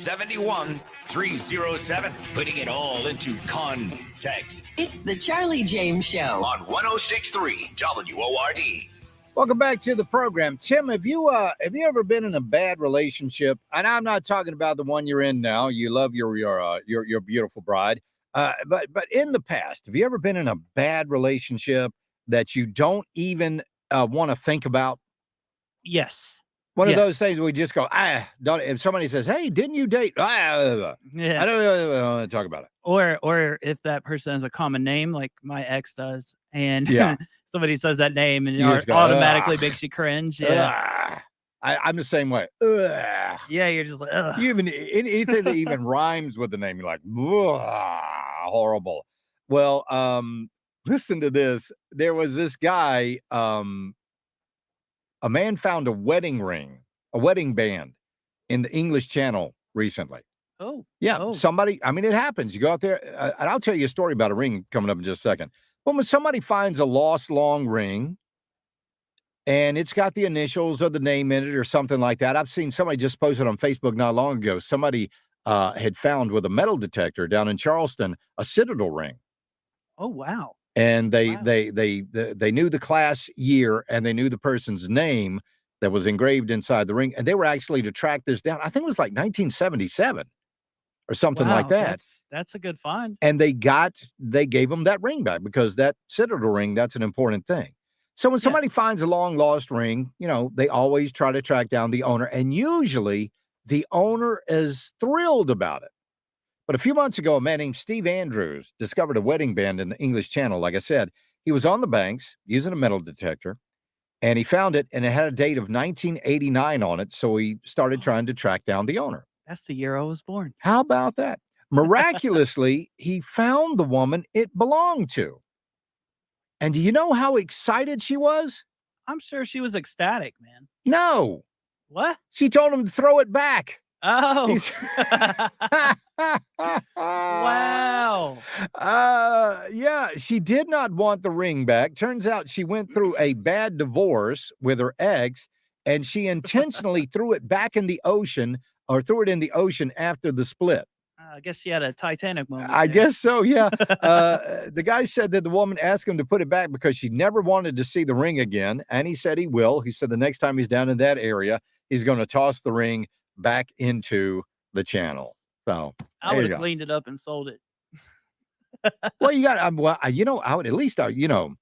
71307. Putting it all into context It's the Charlie James Show. on 1063 WORD. Welcome back to the program. Tim, have you ever been in a bad relationship? And I'm not talking about the one you're in now. You love your beautiful bride. But in the past, have you ever been in a bad relationship that you don't even want to think about? Yes. One of those things we just go, don't. If somebody says, "Hey, didn't you date?" I don't want to talk about it. Or if that person has a common name, like my ex does, and Yeah. somebody says that name and You it just go, automatically "Ugh. makes you cringe. Yeah. I'm the same way. Ugh. Yeah, you're just like, ugh. You even anything that even rhymes with the name, you're like, horrible. Well, listen to this. There was this guy, a man found a wedding band in the English Channel recently. Oh. Yeah, Oh. somebody, I mean, it happens. You go out there, and I'll tell you a story about a ring coming up in just a second. But when somebody finds a lost long ring, and it's got the initials of the name in it or something like that. I've seen somebody just posted on Facebook not long ago. Somebody had found with a metal detector down in Charleston a Citadel ring. Oh, wow. And they Wow. they knew the class year and they knew the person's name that was engraved inside the ring. And they were actually to track this down. I think it was like 1977 or something like Wow, that. That's a good find. And they gave them that ring back because that Citadel ring, that's an important thing. So when somebody finds a long lost ring, they always try to track down the owner. And usually the owner is thrilled about it. But a few months ago, a man named Steve Andrews discovered a wedding band in the English Channel. Like I said, he was on the banks using a metal detector, and he found it, and it had a date of 1989 on it. So he started trying to track down the owner. That's the year I was born. How about that? Miraculously, he found the woman it belonged to. And do you know how excited she was? I'm sure she was ecstatic, man. No. What? She told him to throw it back. Oh. Wow. Yeah, she did not want the ring back. Turns out she went through a bad divorce with her ex, and she intentionally threw it back in the ocean or threw it in the ocean after the split. I guess she had a Titanic moment. I there. guess so, yeah. The guy said that the woman asked him to put it back because she never wanted to see the ring again, and he said he will. He said the next time he's down in that area, he's going to toss the ring back into the channel. So I would have cleaned it up and sold it. well, you got, I would at least, with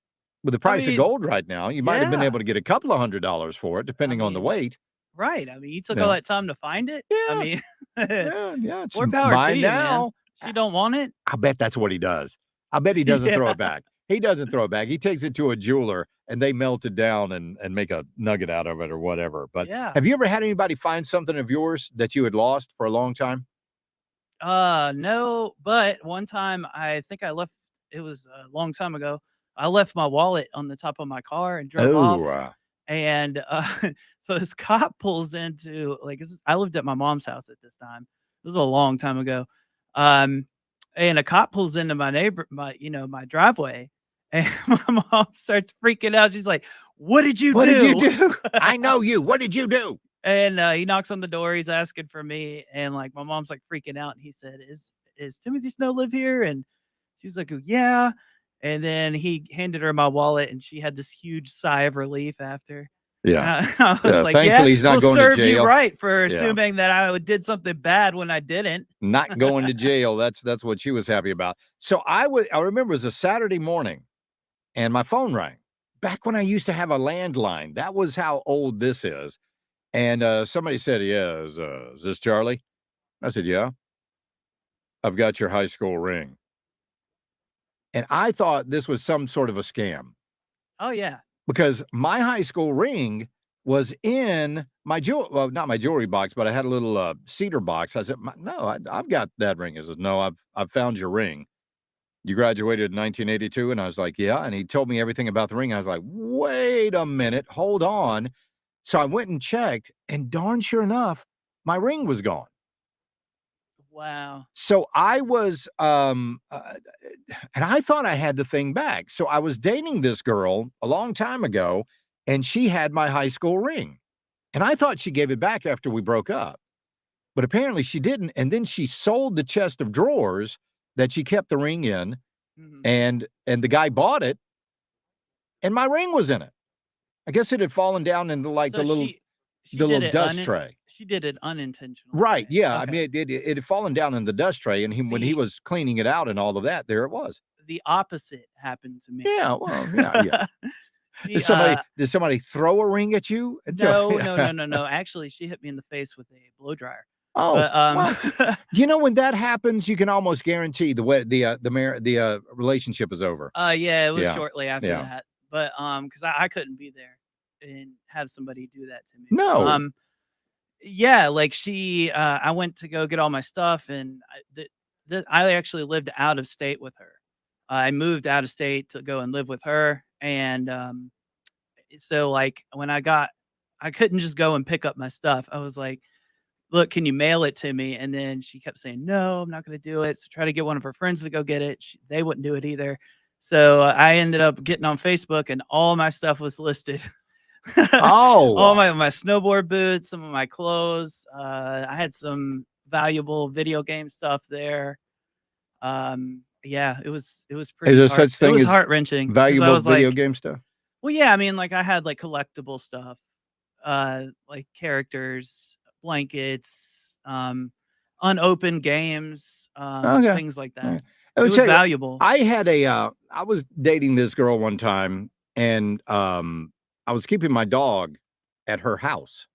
the price of gold right now, you might have been yeah. able to get a couple of $100s for it, depending on the weight. Right. I mean, you took Yeah. all that time to find it. Yeah. I mean, Yeah, it's more power mine to you, now. man. She don't want it. I bet that's what he does. I bet he doesn't throw it back. He doesn't throw it back. He takes it to a jeweler and they melt it down and make a nugget out of it or whatever. But Yeah. have you ever had anybody find something of yours that you had lost for a long time? No, but one time I think I left, it was a long time ago. I left my wallet on the top of my car and drove off. And so this cop pulls into, I lived at my mom's house at this time. This was a long time ago. And a cop pulls into my driveway, and my mom starts freaking out. She's like, "What did you do? What did you do? I know you. What did you do?" And he knocks on the door. He's asking for me, and my mom's like freaking out. And he said, "Is Timothy Snow live here?" And she's like, "Oh, yeah." And then he handed her my wallet, and she had this huge sigh of relief after. Yeah. I was like, thankfully, he's not we'll going to serve jail. you right for assuming that I did something bad when I didn't. Not going to jail. That's what she was happy about. So I remember it was a Saturday morning, and my phone rang. Back when I used to have a landline. That was how old this is. And somebody said, "Yeah, is this Charlie?" I said, "Yeah. I've got your high school ring." And I thought this was some sort of a scam. Oh, yeah. Because my high school ring was in my not my jewelry box, but I had a little cedar box. I said, "No, I've got that ring." He says, "No, I've found your ring. You graduated in 1982." And I was like, "Yeah." And he told me everything about the ring. I was like, "Wait a minute, hold on." So I went and checked, and darn sure enough, my ring was gone. Wow. So I was, and I thought I had the thing back. So I was dating this girl a long time ago, and she had my high school ring. And I thought she gave it back after we broke up. but apparently she didn't. And then she sold the chest of drawers that she kept the ring in, and the guy bought it, and my ring was in it. I guess it had fallen down into like So the little she dust tray. She did it unintentionally. Right? Yeah. Okay. I mean, it had fallen down in the dust tray, and when he See, was cleaning it out and all of that, there it was. the opposite happened to me. Yeah. Well. Yeah. She, Did somebody throw a ring at you? No. Actually, she hit me in the face with a blow dryer. Oh, but, well, when that happens, you can almost guarantee the relationship is over. Yeah, it was Yeah. shortly after Yeah. that. But because I couldn't be there and have somebody do that to me. No. Yeah, like I went to go get all my stuff, and I actually lived out of state with her. I moved out of state to go and live with her, and so like when I couldn't just go and pick up my stuff. I was like, "Look, can you mail it to me?" And then she kept saying, "No, I'm not going to do it." So try to get one of her friends to go get it. They wouldn't do it either. So I ended up getting on Facebook, and all my stuff was listed. Oh, all my snowboard boots, some of my clothes. I had some valuable video game stuff there. Yeah, it was pretty. Is there heart, such thing it was as heart-wrenching. 'Cause I valuable was video like, game stuff? well, yeah, I mean, like I had like collectible stuff, like characters, blankets, unopened games, Okay. things like that. Alright. It was tell you, valuable. I was dating this girl one time, and I was keeping my dog at her house,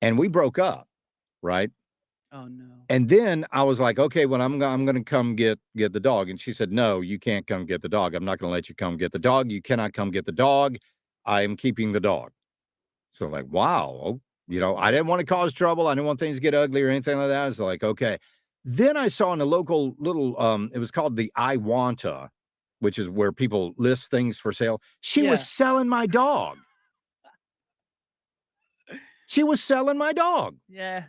and we broke up, right? Oh no. And then I was like, okay, well, I'm going to come get the dog. And she said, no, you can't come get the dog. I'm not going to let you come get the dog. You cannot come get the dog. I am keeping the dog. So like, wow, I didn't want to cause trouble. I didn't want things to get ugly or anything like that. I was like, okay. Then I saw in a local little, it was called the I Wanta, which is where people list things for sale. She was selling my dog. She was selling my dog. Yeah.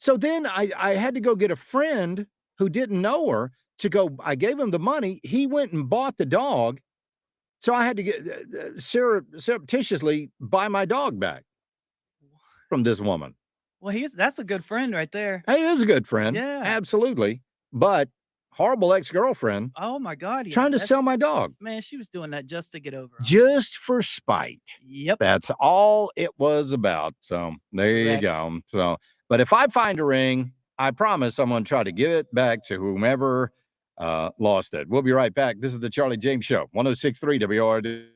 So then I had to go get a friend who didn't know her to go. I gave him the money. He went and bought the dog. So I had to get surreptitiously buy my dog back from this woman. Well, that's a good friend right there. Hey, it is a good friend. Yeah. Absolutely. But horrible ex-girlfriend Oh my God. Yeah, trying to sell my dog. Man, she was doing that just to get over. Just for spite. Yep. That's all it was about. So there you go. So, but if I find a ring, I promise I'm going to try to give it back to whomever lost it. We'll be right back. This is the Charlie James Show, 106.3 WORD.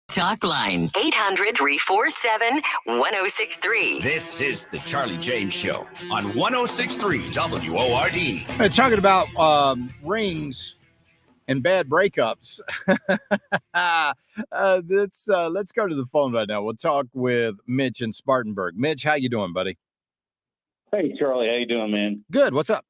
Talk line 800-347-1063. This is the Charlie James Show on 106.3 WORD. We're talking about rings and bad breakups. Let's go to the phone right now. We'll talk with Mitch in Spartanburg. Mitch, how you doing, buddy? Hey, Charlie. How you doing, man? Good. What's up?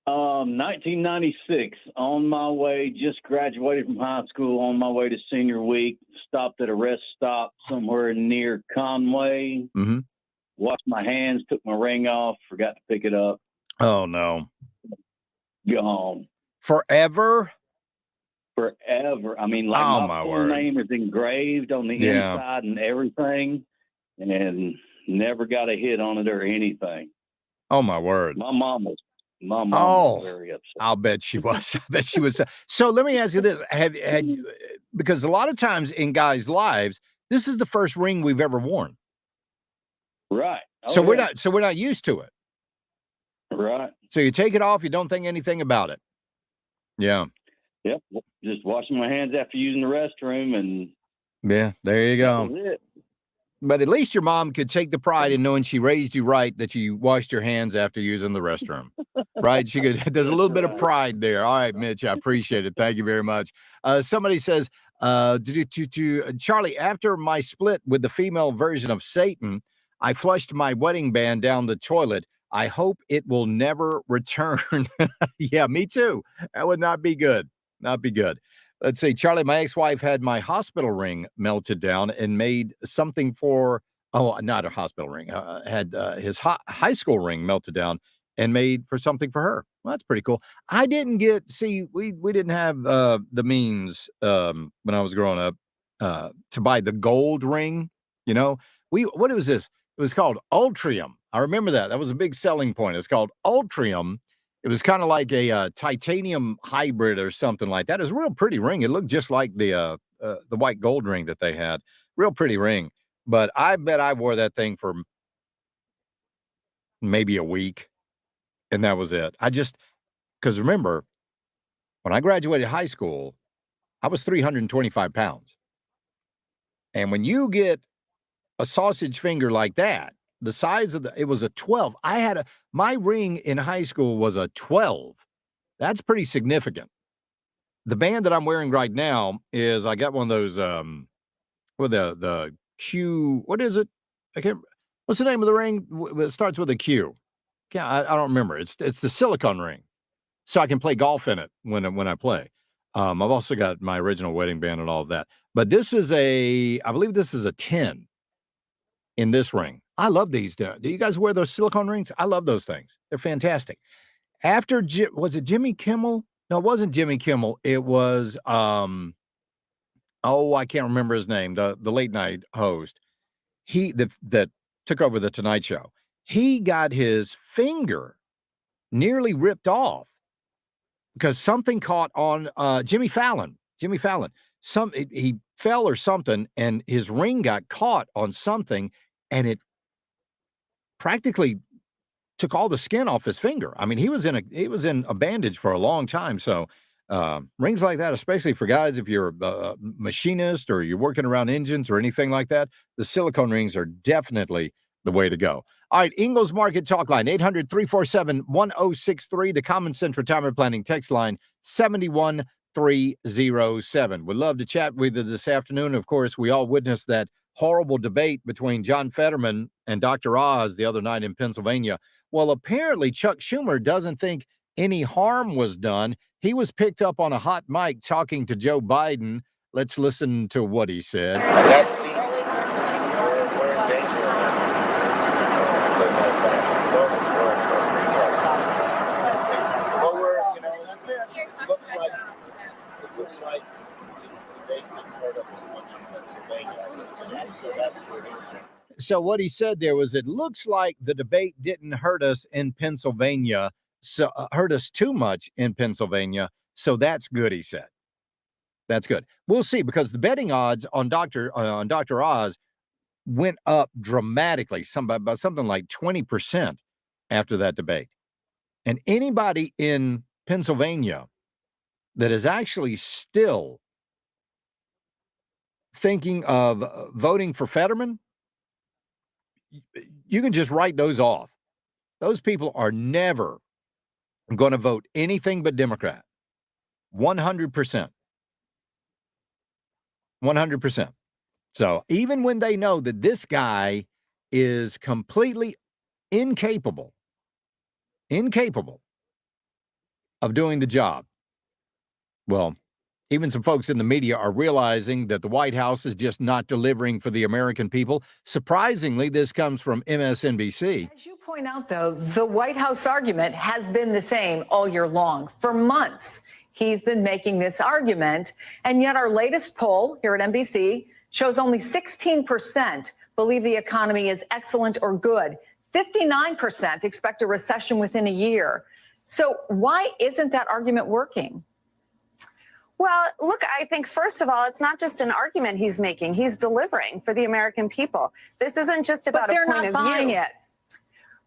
1996, on my way, just graduated from high school, on my way to senior week, stopped at a rest stop somewhere near Conway, washed my hands, took my ring off, forgot to pick it up. Oh, no. Gone. Forever? Forever. I mean, like my full name is engraved on the inside and everything, and never got a hit on it or anything. Oh, my word. My mom was very upset. I'll bet she was. I bet she was. So let me ask you this: because a lot of times in guys' lives, this is the first ring we've ever worn. Right. So we're not used to it. Right. So you take it off, you don't think anything about it. Yeah. Yep. Just washing my hands after using the restroom, and yeah, there you go. That was it. But at least your mom could take the pride in knowing she raised you right, that you washed your hands after using the restroom, right? She could. There's a little bit of pride there. All right, Mitch, I appreciate it. Thank you very much. Somebody says, Charlie, after my split with the female version of Satan, I flushed my wedding band down the toilet. I hope it will never return. Yeah, me too. That would not be good. Not be good. Let's see, Charlie, my ex-wife had my hospital ring melted down and made something for, not a hospital ring, had his high school ring melted down and made for something for her. Well, that's pretty cool. I didn't we didn't have the means when I was growing up to buy the gold ring. You know, what was this? It was called Ultrium. I remember that. That was a big selling point. It's called Ultrium. It was kind of like a titanium hybrid or something like that. It was a real pretty ring. It looked just like the white gold ring that they had. Real pretty ring. But I bet I wore that thing for maybe a week, and that was it. Because remember, when I graduated high school, I was 325 pounds. And when you get a sausage finger like that, the size of it was a 12. My ring in high school was a 12. That's pretty significant. The band that I'm wearing right now is, I got one of those, with the Q, what is it? What's the name of the ring? It starts with a Q. I don't remember. It's the silicone ring. So I can play golf in it when I play. I've also got my original wedding band and all of that. But this is I believe this is a 10 in this ring. I love these. Do you guys wear those silicone rings? I love those things. They're fantastic. After, was it Jimmy Kimmel? No, it wasn't Jimmy Kimmel. It was, I can't remember his name, the late night host. That took over the Tonight Show. He got his finger nearly ripped off because something caught on Jimmy Fallon. He fell or something, and his ring got caught on something, and it practically took all the skin off his finger. I mean, he was in a bandage for a long time. So rings like that, especially for guys, if you're a machinist or you're working around engines or anything like that, the silicone rings are definitely the way to go. All right, Ingalls Market Talk Line, 800-347-1063. The Common Sense Retirement Planning text line, 71307. We'd love to chat with you this afternoon. Of course, we all witnessed that horrible debate between John Fetterman and Dr. Oz the other night in Pennsylvania. Well, apparently Chuck Schumer doesn't think any harm was done. He was picked up on a hot mic talking to Joe Biden. Let's listen to what he said. That's we're in danger of this. It looks like they didn't hurt us as much in Pennsylvania as it did. So that's where So what he said there was, it looks like the debate didn't hurt us in Pennsylvania, so hurt us too much in Pennsylvania. So that's good, he said. That's good. We'll see, because the betting odds on Dr. Oz went up dramatically, by something like 20% after that debate. And anybody in Pennsylvania that is actually still thinking of voting for Fetterman, you can just write those off. Those people are never going to vote anything but Democrat. 100%. 100%. So even when they know that this guy is completely incapable of doing the job, well, even some folks in the media are realizing that the White House is just not delivering for the American people. Surprisingly, this comes from MSNBC. As you point out, though, the White House argument has been the same all year long. For months, he's been making this argument. And yet our latest poll here at NBC shows only 16% believe the economy is excellent or good. 59% expect a recession within a year. So why isn't that argument working? Well, look, I think, first of all, it's not just an argument he's making. He's delivering for the American people. This isn't just about a point of view. But they're not buying it.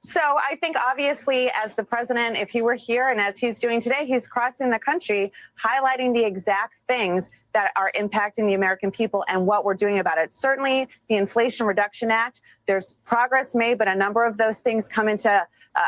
So I think, obviously, as the president, if he were here and as he's doing today, he's crossing the country, highlighting the exact things that are impacting the American people and what we're doing about it. Certainly, the Inflation Reduction Act, there's progress made, but a number of those things come into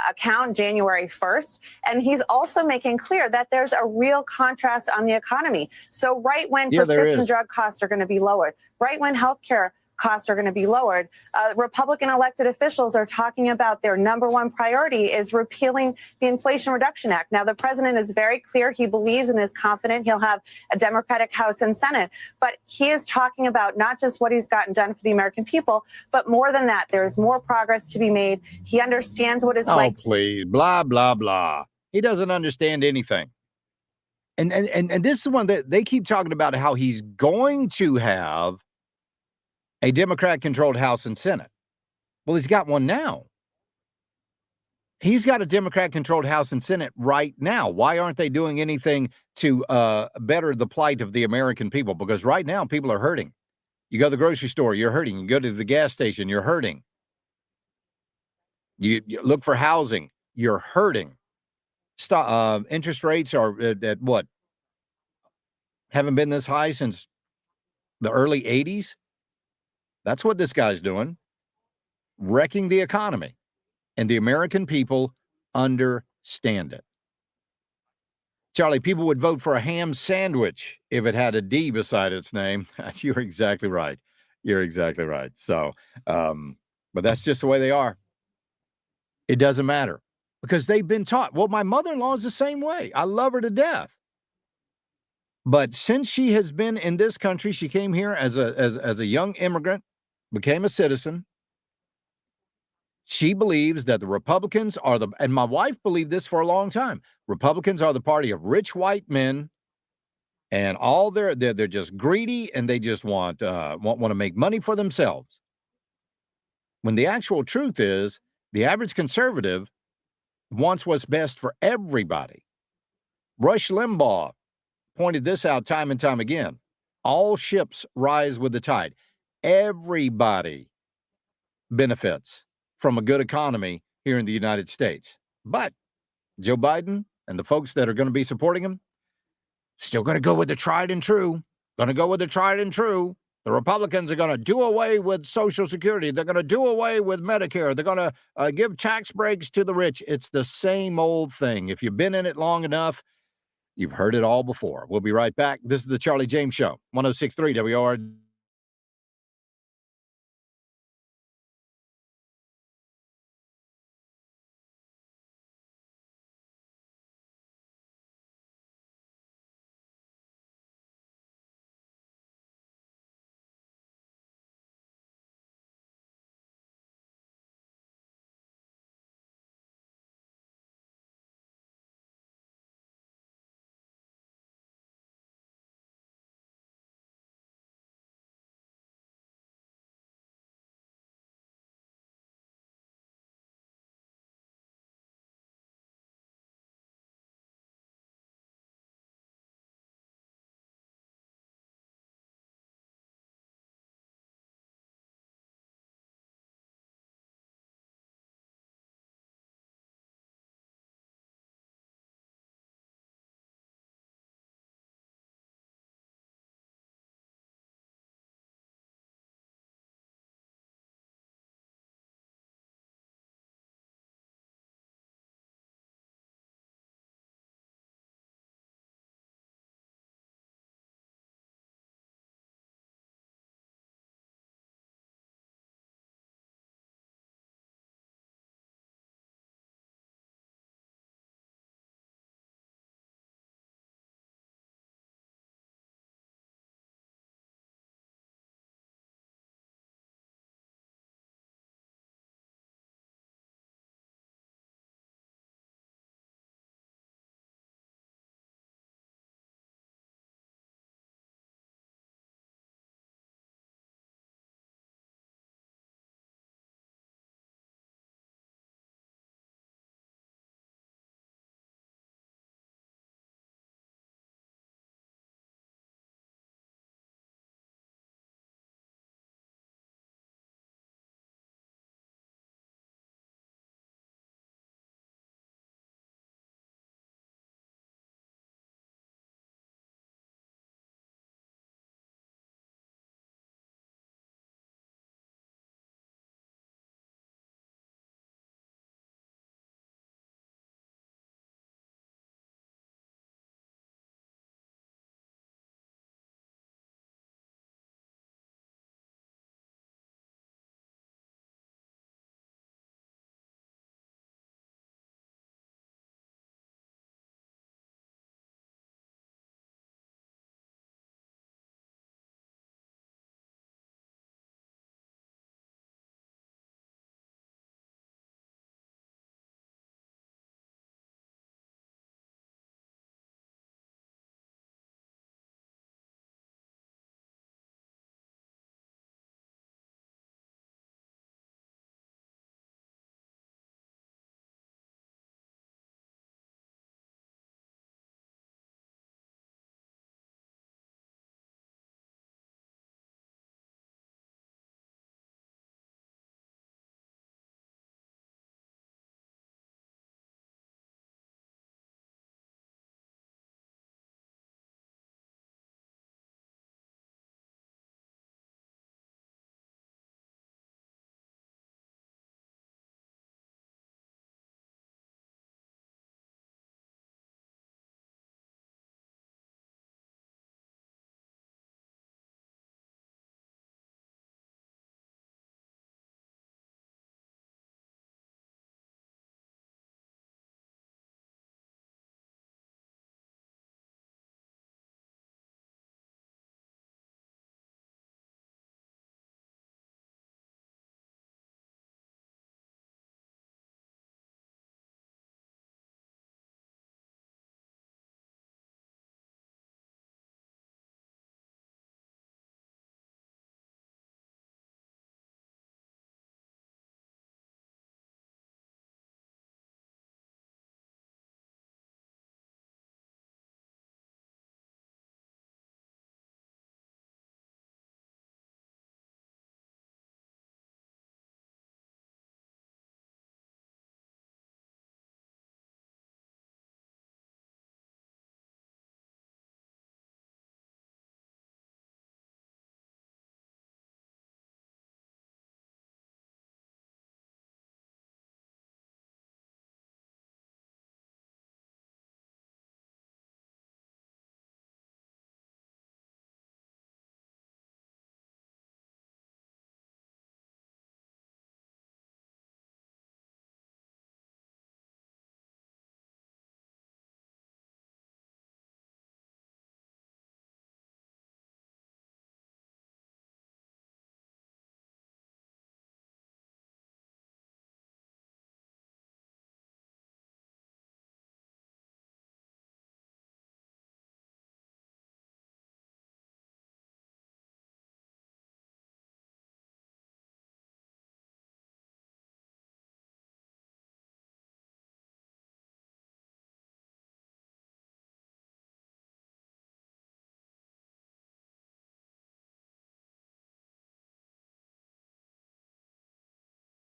account January 1st. And he's also making clear that there's a real contrast on the economy. So right when prescription drug costs are going to be lowered, right when healthcare costs are going to be lowered, Republican elected officials are talking about their number one priority is repealing the Inflation Reduction Act. Now, the president is very clear. He believes and is confident he'll have a Democratic House and Senate. But he is talking about not just what he's gotten done for the American people, but more than that. There's more progress to be made. He understands what it's like. Oh, please. Blah, blah, blah. He doesn't understand anything. And this is one that they keep talking about how he's going to have a Democrat-controlled House and Senate. Well, he's got one now. He's got a Democrat-controlled House and Senate right now. Why aren't they doing anything to better the plight of the American people? Because right now, people are hurting. You go to the grocery store, you're hurting. You go to the gas station, you're hurting. You look for housing, you're hurting. Interest rates are at what? Haven't been this high since the early 80s. That's what this guy's doing, wrecking the economy. And the American people understand it. Charlie, people would vote for a ham sandwich if it had a D beside its name. You're exactly right. You're exactly right. So, but that's just the way they are. It doesn't matter because they've been taught. Well, my mother-in-law is the same way. I love her to death. But since she has been in this country, she came here as a young immigrant, became a citizen. She believes that the Republicans are and my wife believed this for a long time. Republicans are the party of rich white men, and all they're just greedy and they just want to make money for themselves. When the actual truth is, the average conservative wants what's best for everybody. Rush Limbaugh pointed this out time and time again. All ships rise with the tide. Everybody benefits from a good economy here in the United States. But Joe Biden and the folks that are going to be supporting him, still going to go with the tried and true. Going to go with the tried and true. The Republicans are going to do away with Social Security. They're going to do away with Medicare. They're going to give tax breaks to the rich. It's the same old thing. If you've been in it long enough, you've heard it all before. We'll be right back. This is the Charlie James Show, 106.3 WORD.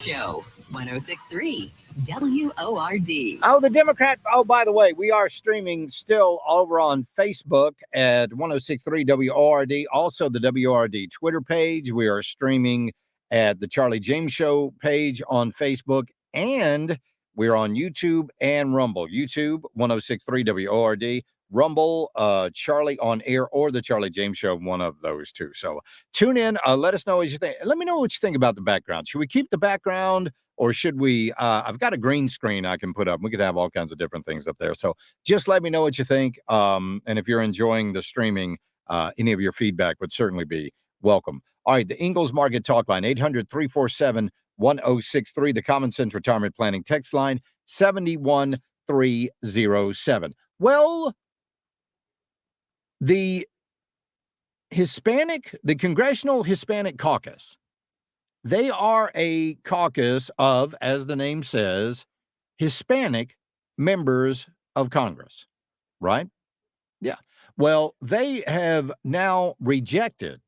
Show, 106.3 WORD. Oh, the Democrat. Oh, by the way, we are streaming still over on Facebook at 106.3 WORD. Also, the WORD Twitter page. We are streaming at the Charlie James Show page on Facebook. And we're on YouTube and Rumble. YouTube, 106.3 WORD. Rumble, Charlie on Air, or the Charlie James Show, one of those two. So tune in. Let us know what you think. Let me know what you think about the background. Should we keep the background, or should we? I've got a green screen I can put up. We could have all kinds of different things up there. So just let me know what you think. And if you're enjoying the streaming, any of your feedback would certainly be welcome. All right, the Ingalls Market Talk Line, 800-347-1063. The Common Sense Retirement Planning text line, 71307. Well, the Congressional Hispanic Caucus, they are a caucus of, as the name says, Hispanic members of Congress, right? Yeah. Well, they have now rejected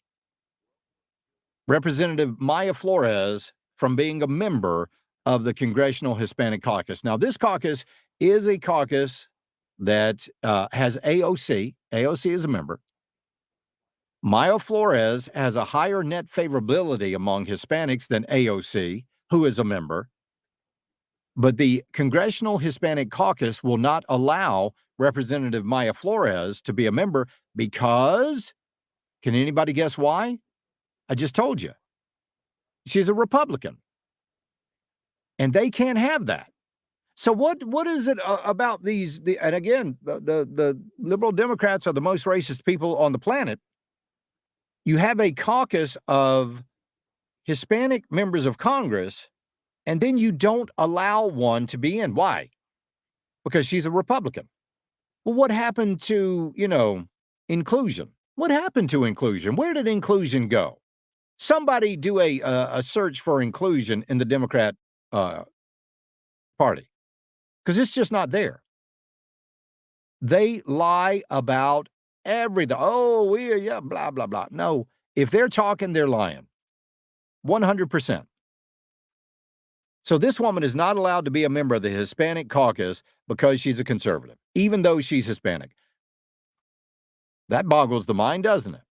Representative Maya Flores from being a member of the Congressional Hispanic Caucus. Now, this caucus is a caucus that has AOC. AOC is a member. Maya Flores has a higher net favorability among Hispanics than AOC, who is a member. But the Congressional Hispanic Caucus will not allow Representative Maya Flores to be a member because, can anybody guess why? I just told you. She's a Republican. And they can't have that. So what is it about these? And again, the liberal Democrats are the most racist people on the planet. You have a caucus of Hispanic members of Congress, and then you don't allow one to be in. Why? Because she's a Republican. Well, what happened to, inclusion? What happened to inclusion? Where did inclusion go? Somebody do a search for inclusion in the Democrat Party, because it's just not there. They lie about everything. Oh, blah, blah, blah. No, if they're talking, they're lying. 100%. So this woman is not allowed to be a member of the Hispanic caucus because she's a conservative, even though she's Hispanic. That boggles the mind, doesn't it?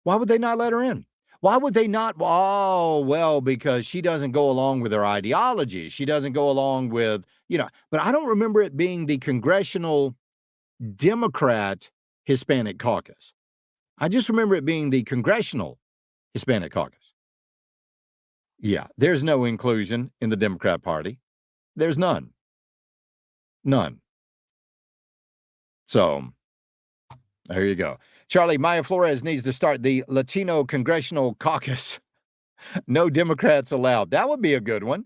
Why would they not let her in? Why would they not? Oh, well, because she doesn't go along with their ideology. She doesn't go along with, but I don't remember it being the Congressional Democrat Hispanic Caucus. I just remember it being the Congressional Hispanic Caucus. Yeah, there's no inclusion in the Democrat Party. There's none. None. So there you go. Charlie, Maya Flores needs to start the Latino Congressional Caucus. No Democrats allowed. That would be a good one.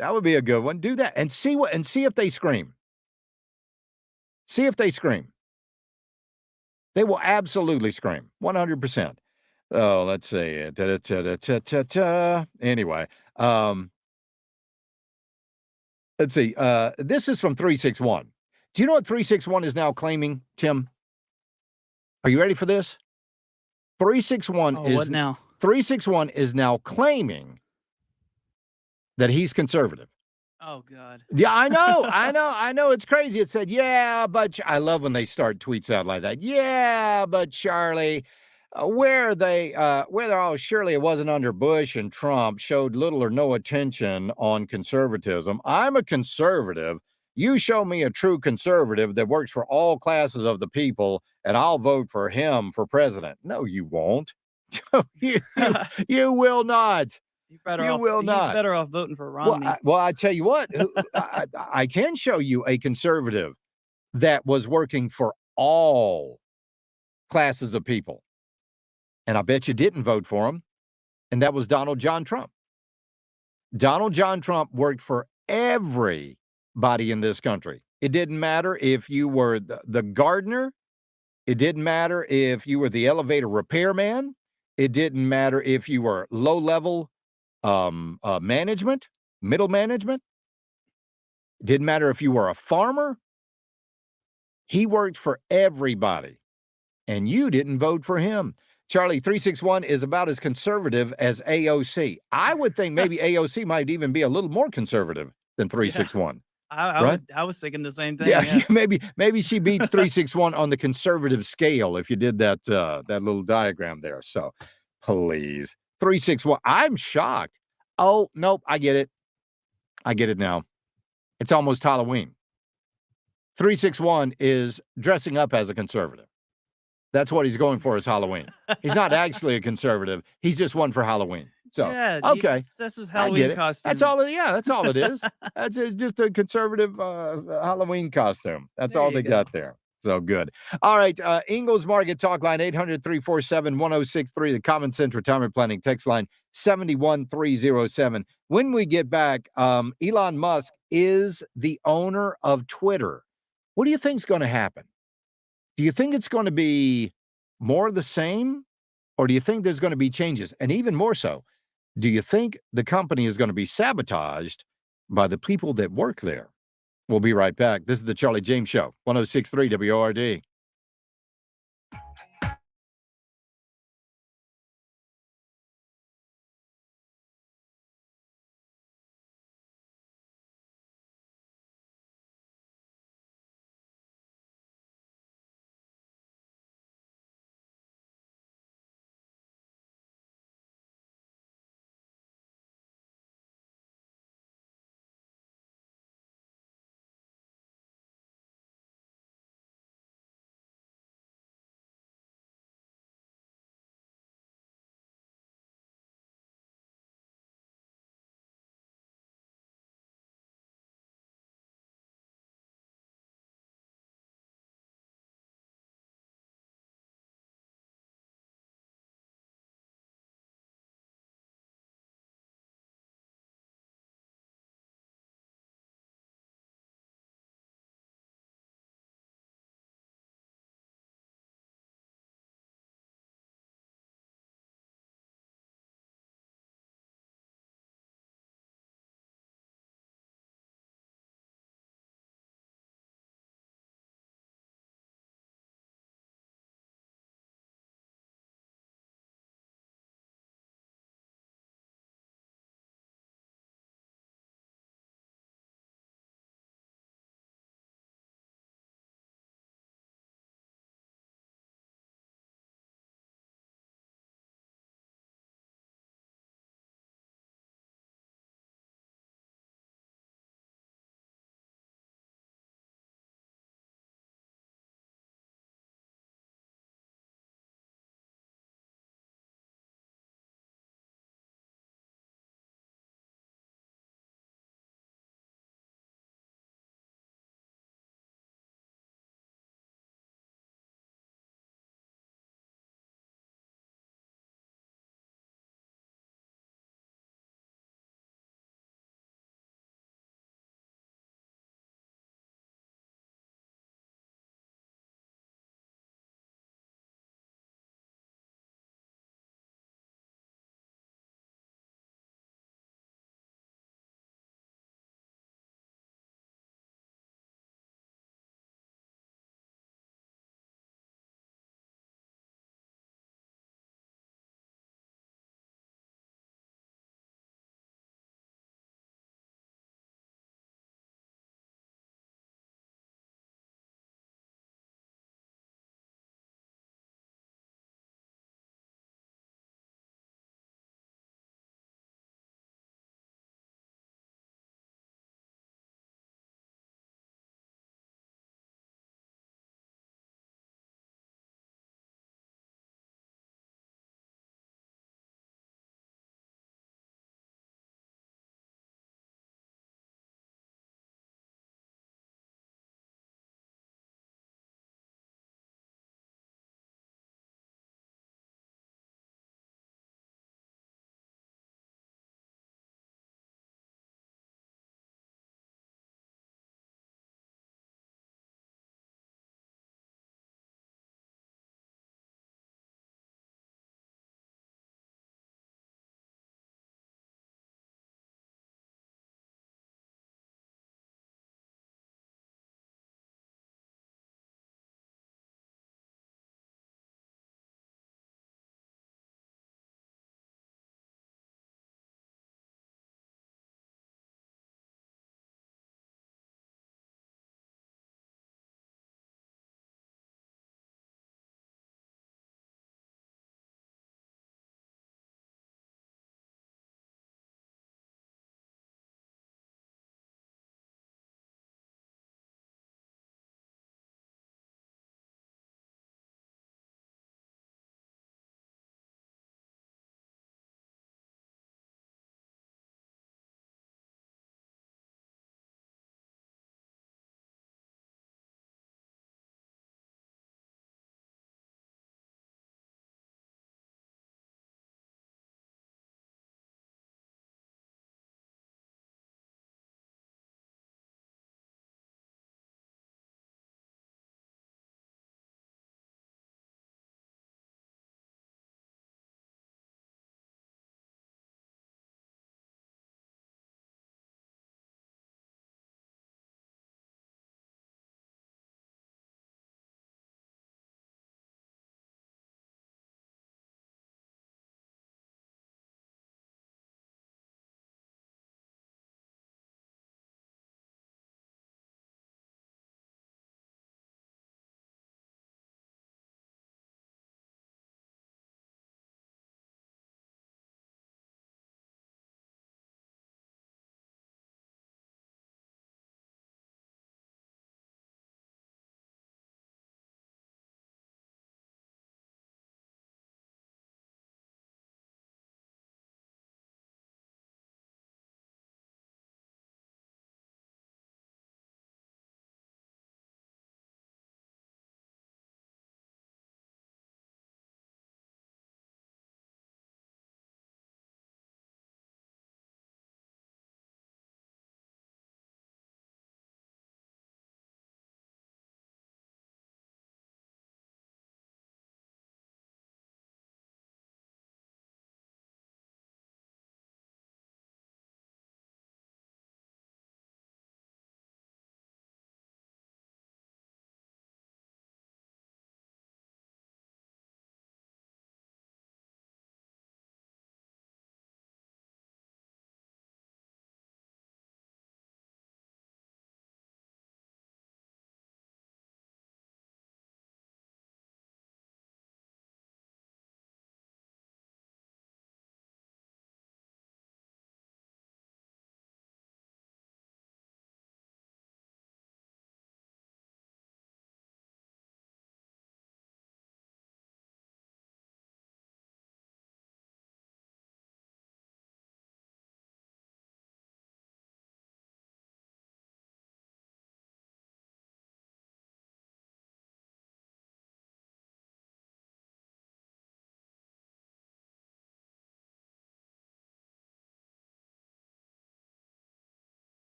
That would be a good one. Do that and see if they scream. See if they scream. They will absolutely scream. 100%. Oh, let's see. Anyway, let's see. This is from 361. Do you know what 361 is now claiming, Tim? Are you ready for this? 361 is what now? 361 is now claiming that he's conservative. Oh God. Yeah, I know. It's crazy. It said, yeah, but I love when they start tweets out like that. Yeah, but Charlie, surely it wasn't under Bush and Trump, showed little or no attention on conservatism. I'm a conservative. You show me a true conservative that works for all classes of the people, and I'll vote for him for president. No, you won't. You will not. You're better off voting for Romney. Well, I tell you what, I can show you a conservative that was working for all classes of people. And I bet you didn't vote for him. And that was Donald John Trump. Donald John Trump worked for everybody in this country. It didn't matter if you were the gardener. It didn't matter if you were the elevator repairman. It didn't matter if you were low-level management, middle management. It didn't matter if you were a farmer. He worked for everybody. And you didn't vote for him. Charlie, 361 is about as conservative as AOC. I would think maybe AOC might even be a little more conservative than 361. I was thinking the same thing. Yeah, maybe she beats 361 on the conservative scale if you did that that little diagram there. So please. 361. I'm shocked. Oh, nope, I get it. I get it now. It's almost Halloween. 361 is dressing up as a conservative. That's what he's going for is Halloween. He's not actually a conservative. He's just one for Halloween. So, yeah, okay. This is I get Halloween it. costume. That's all it is. That's just a conservative Halloween costume. That's There all you they go. got there. So good. All right. Ingalls Market Talk Line, 800-347-1063. The Common Sense Retirement Planning text line, 71307. When we get back, Elon Musk is the owner of Twitter. What do you think is going to happen? Do you think it's going to be more of the same, or do you think there's going to be changes? And even more so, do you think the company is going to be sabotaged by the people that work there? We'll be right back. This is the Charlie James Show, 106.3 WORD.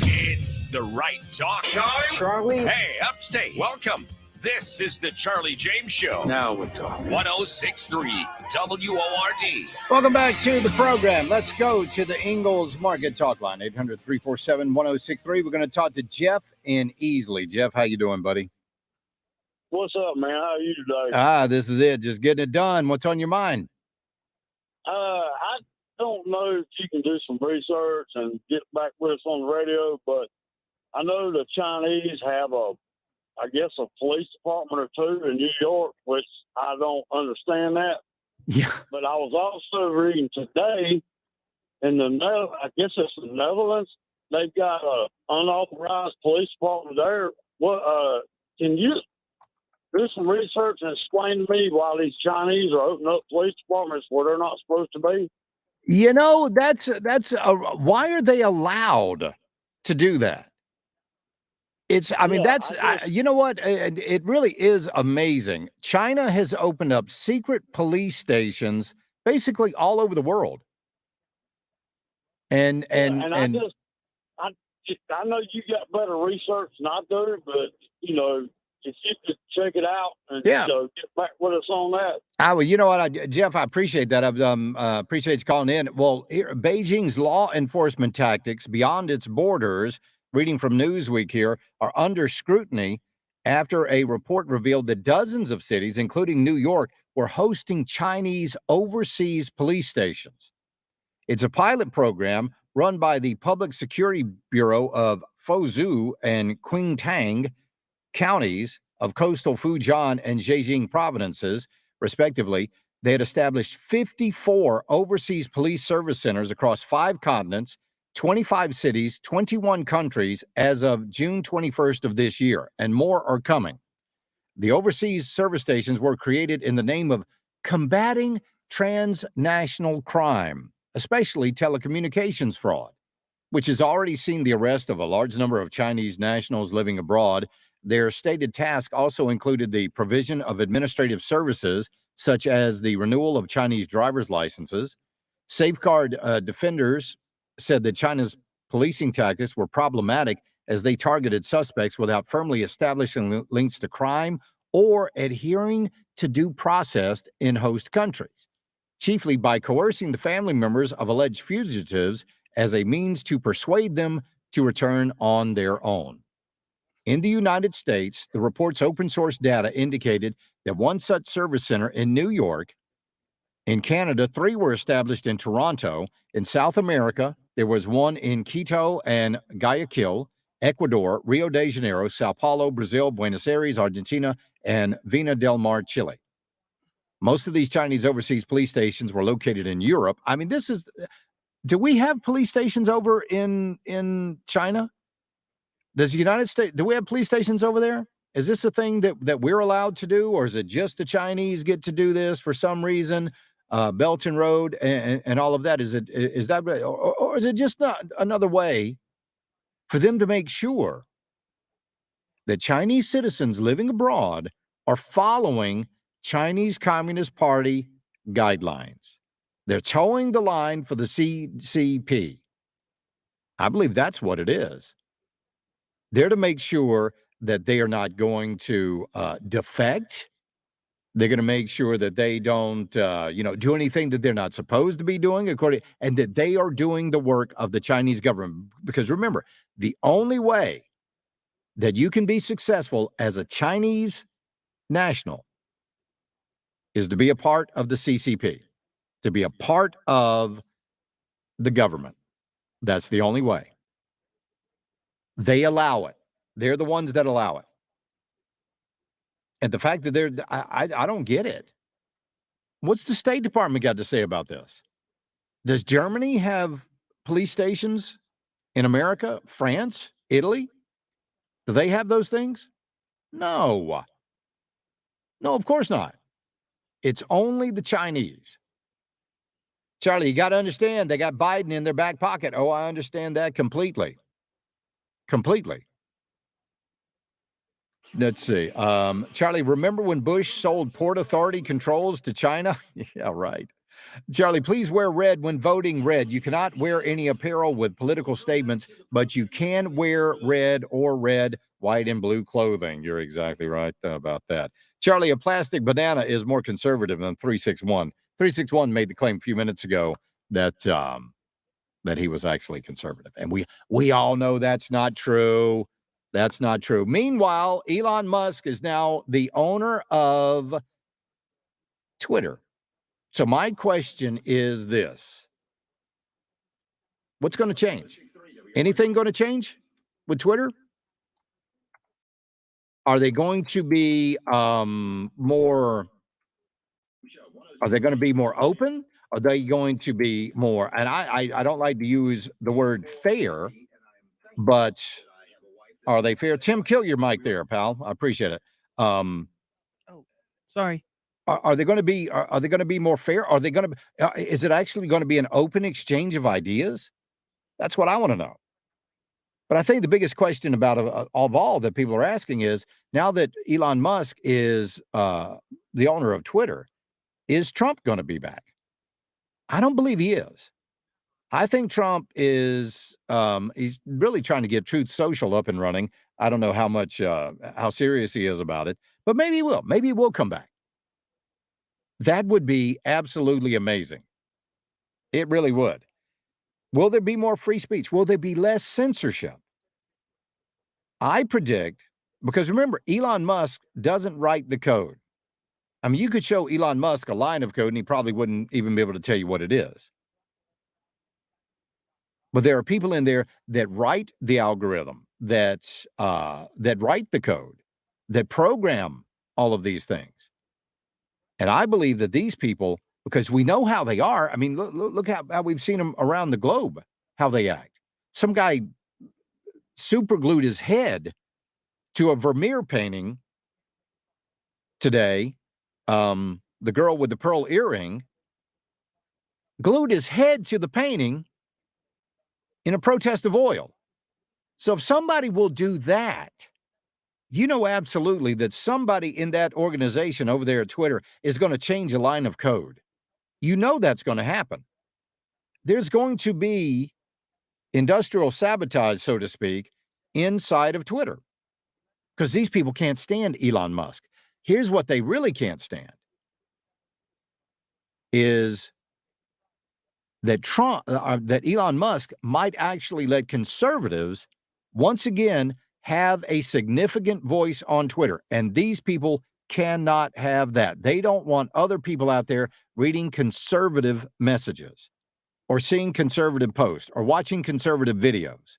It's the right talk. Charlie? Hey, Upstate, welcome. This is the Charlie James Show. Now we're talking. 1063 WORD. Welcome back to the program. Let's go to the Ingalls Market Talk Line, 800-347-1063. We're going to talk to Jeff in Easley. Jeff, how you doing, buddy? What's up, man? How are you today? This is it. Just getting it done. What's on your mind? I don't know if you can do some research and get back with us on the radio, but I know the Chinese have I guess a police department or two in New York, which I don't understand that. Yeah. But I was also reading today in I guess it's the Netherlands, they've got a unauthorized police department there. Can you do some research and explain to me why these Chinese are opening up police departments where they're not supposed to be? You know, why are they allowed to do that? You know what? It really is amazing. China has opened up secret police stations basically all over the world. I know you got better research than I do, but if you could check it out and get back with us on that. You know what, Jeff, I appreciate that. I appreciate you calling in. Well, here, Beijing's law enforcement tactics beyond its borders, reading from Newsweek here, are under scrutiny after a report revealed that dozens of cities, including New York, were hosting Chinese overseas police stations. It's a pilot program run by the Public Security Bureau of Fuzhou and Qingtang counties of coastal Fujian and Zhejiang provinces, respectively. They had established 54 overseas police service centers across 5 continents, 25 cities, 21 countries as of June 21st of this year, and more are coming. The overseas service stations were created in the name of combating transnational crime, especially telecommunications fraud, which has already seen the arrest of a large number of Chinese nationals living abroad. Their stated task also included the provision of administrative services, such as the renewal of Chinese driver's licenses. Safeguard defenders said that China's policing tactics were problematic as they targeted suspects without firmly establishing links to crime or adhering to due process in host countries, chiefly by coercing the family members of alleged fugitives as a means to persuade them to return on their own. In the United States, the report's open source data indicated that one such service center in New York. In Canada, 3 were established in Toronto. In South America, there was one in Quito and Guayaquil, Ecuador, Rio de Janeiro, Sao Paulo, Brazil, Buenos Aires, Argentina, and Vina del Mar, Chile. Most of these Chinese overseas police stations were located in Europe. I mean, do we have police stations over in China? Does the United States, do we have police stations over there? Is this a thing that we're allowed to do, or is it just the Chinese get to do this for some reason? Belton Road and all of that. Is that, or is it just not another way for them to make sure that Chinese citizens living abroad are following Chinese Communist Party guidelines? They're towing the line for the CCP. I believe that's what it is. They're to make sure that they are not going to defect. They're going to make sure that they don't, do anything that they're not supposed to be doing, and that they are doing the work of the Chinese government. Because remember, the only way that you can be successful as a Chinese national is to be a part of the CCP, to be a part of the government. That's the only way. They allow it. They're the ones that allow it. And the fact that I don't get it. What's the State Department got to say about this? Does Germany have police stations in America? France? Italy? Do they have those things? No. No, of course not. It's only the Chinese. Charlie, you got to understand, they got Biden in their back pocket. Oh, I understand that completely. Completely. Let's see. Charlie, remember when Bush sold Port Authority controls to China? Yeah, right. Charlie, please wear red when voting. Red. You cannot wear any apparel with political statements, but you can wear red or red, white, and blue clothing. You're exactly right about that. Charlie, a plastic banana is more conservative than 361. 361 made the claim a few minutes ago that that he was actually conservative. And we all know that's not true. That's not true. Meanwhile, Elon Musk is now the owner of Twitter. So my question is this. What's going to change? Anything going to change with Twitter? Are they going to be more? Are they going to be more open? Are they going to be more? And I don't like to use the word fair, but are they fair? Tim, kill your mic there, pal. I appreciate it. Sorry. Are they going to be? Are they going to be more fair? Are they going to? Is it actually going to be an open exchange of ideas? That's what I want to know. But I think the biggest question about of all that people are asking is, now that Elon Musk is the owner of Twitter, is Trump going to be back? I don't believe he is. I think Trump is he's really trying to get Truth Social up and running. I don't know how serious he is about it, but maybe he will. Maybe he will come back. That would be absolutely amazing. It really would. Will there be more free speech? Will there be less censorship? I predict, because remember, Elon Musk doesn't write the code. I mean, you could show Elon Musk a line of code and he probably wouldn't even be able to tell you what it is. But there are people in there that write the algorithm, that write the code, that program all of these things. And I believe that these people, because we know how they are. I mean, look how we've seen them around the globe, how they act. Some guy super glued his head to a Vermeer painting today. The girl with the pearl earring glued his head to the painting in a protest of oil. So if somebody will do that, you know absolutely that somebody in that organization over there at Twitter is going to change a line of code. You know that's going to happen. There's going to be industrial sabotage, so to speak, inside of Twitter, because these people can't stand Elon Musk. Here's what they really can't stand is that that Elon Musk might actually let conservatives once again have a significant voice on Twitter. And these people cannot have that. They don't want other people out there reading conservative messages or seeing conservative posts or watching conservative videos.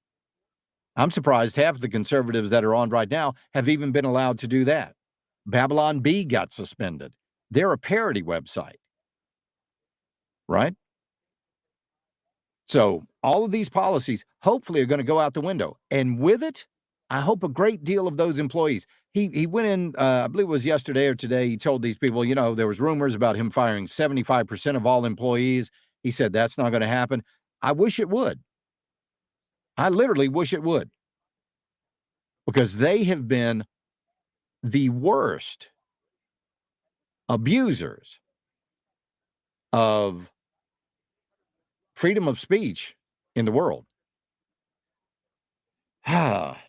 I'm surprised half the conservatives that are on right now have even been allowed to do that. Babylon Bee got suspended. They're a parody website, right? So all of these policies hopefully are going to go out the window. And with it, I hope a great deal of those employees. He went in, I believe it was yesterday or today, he told these people, you know, there was rumors about him firing 75% of all employees. He said that's not going to happen. I wish it would. I literally wish it would. Because they have been the worst abusers of freedom of speech in the world.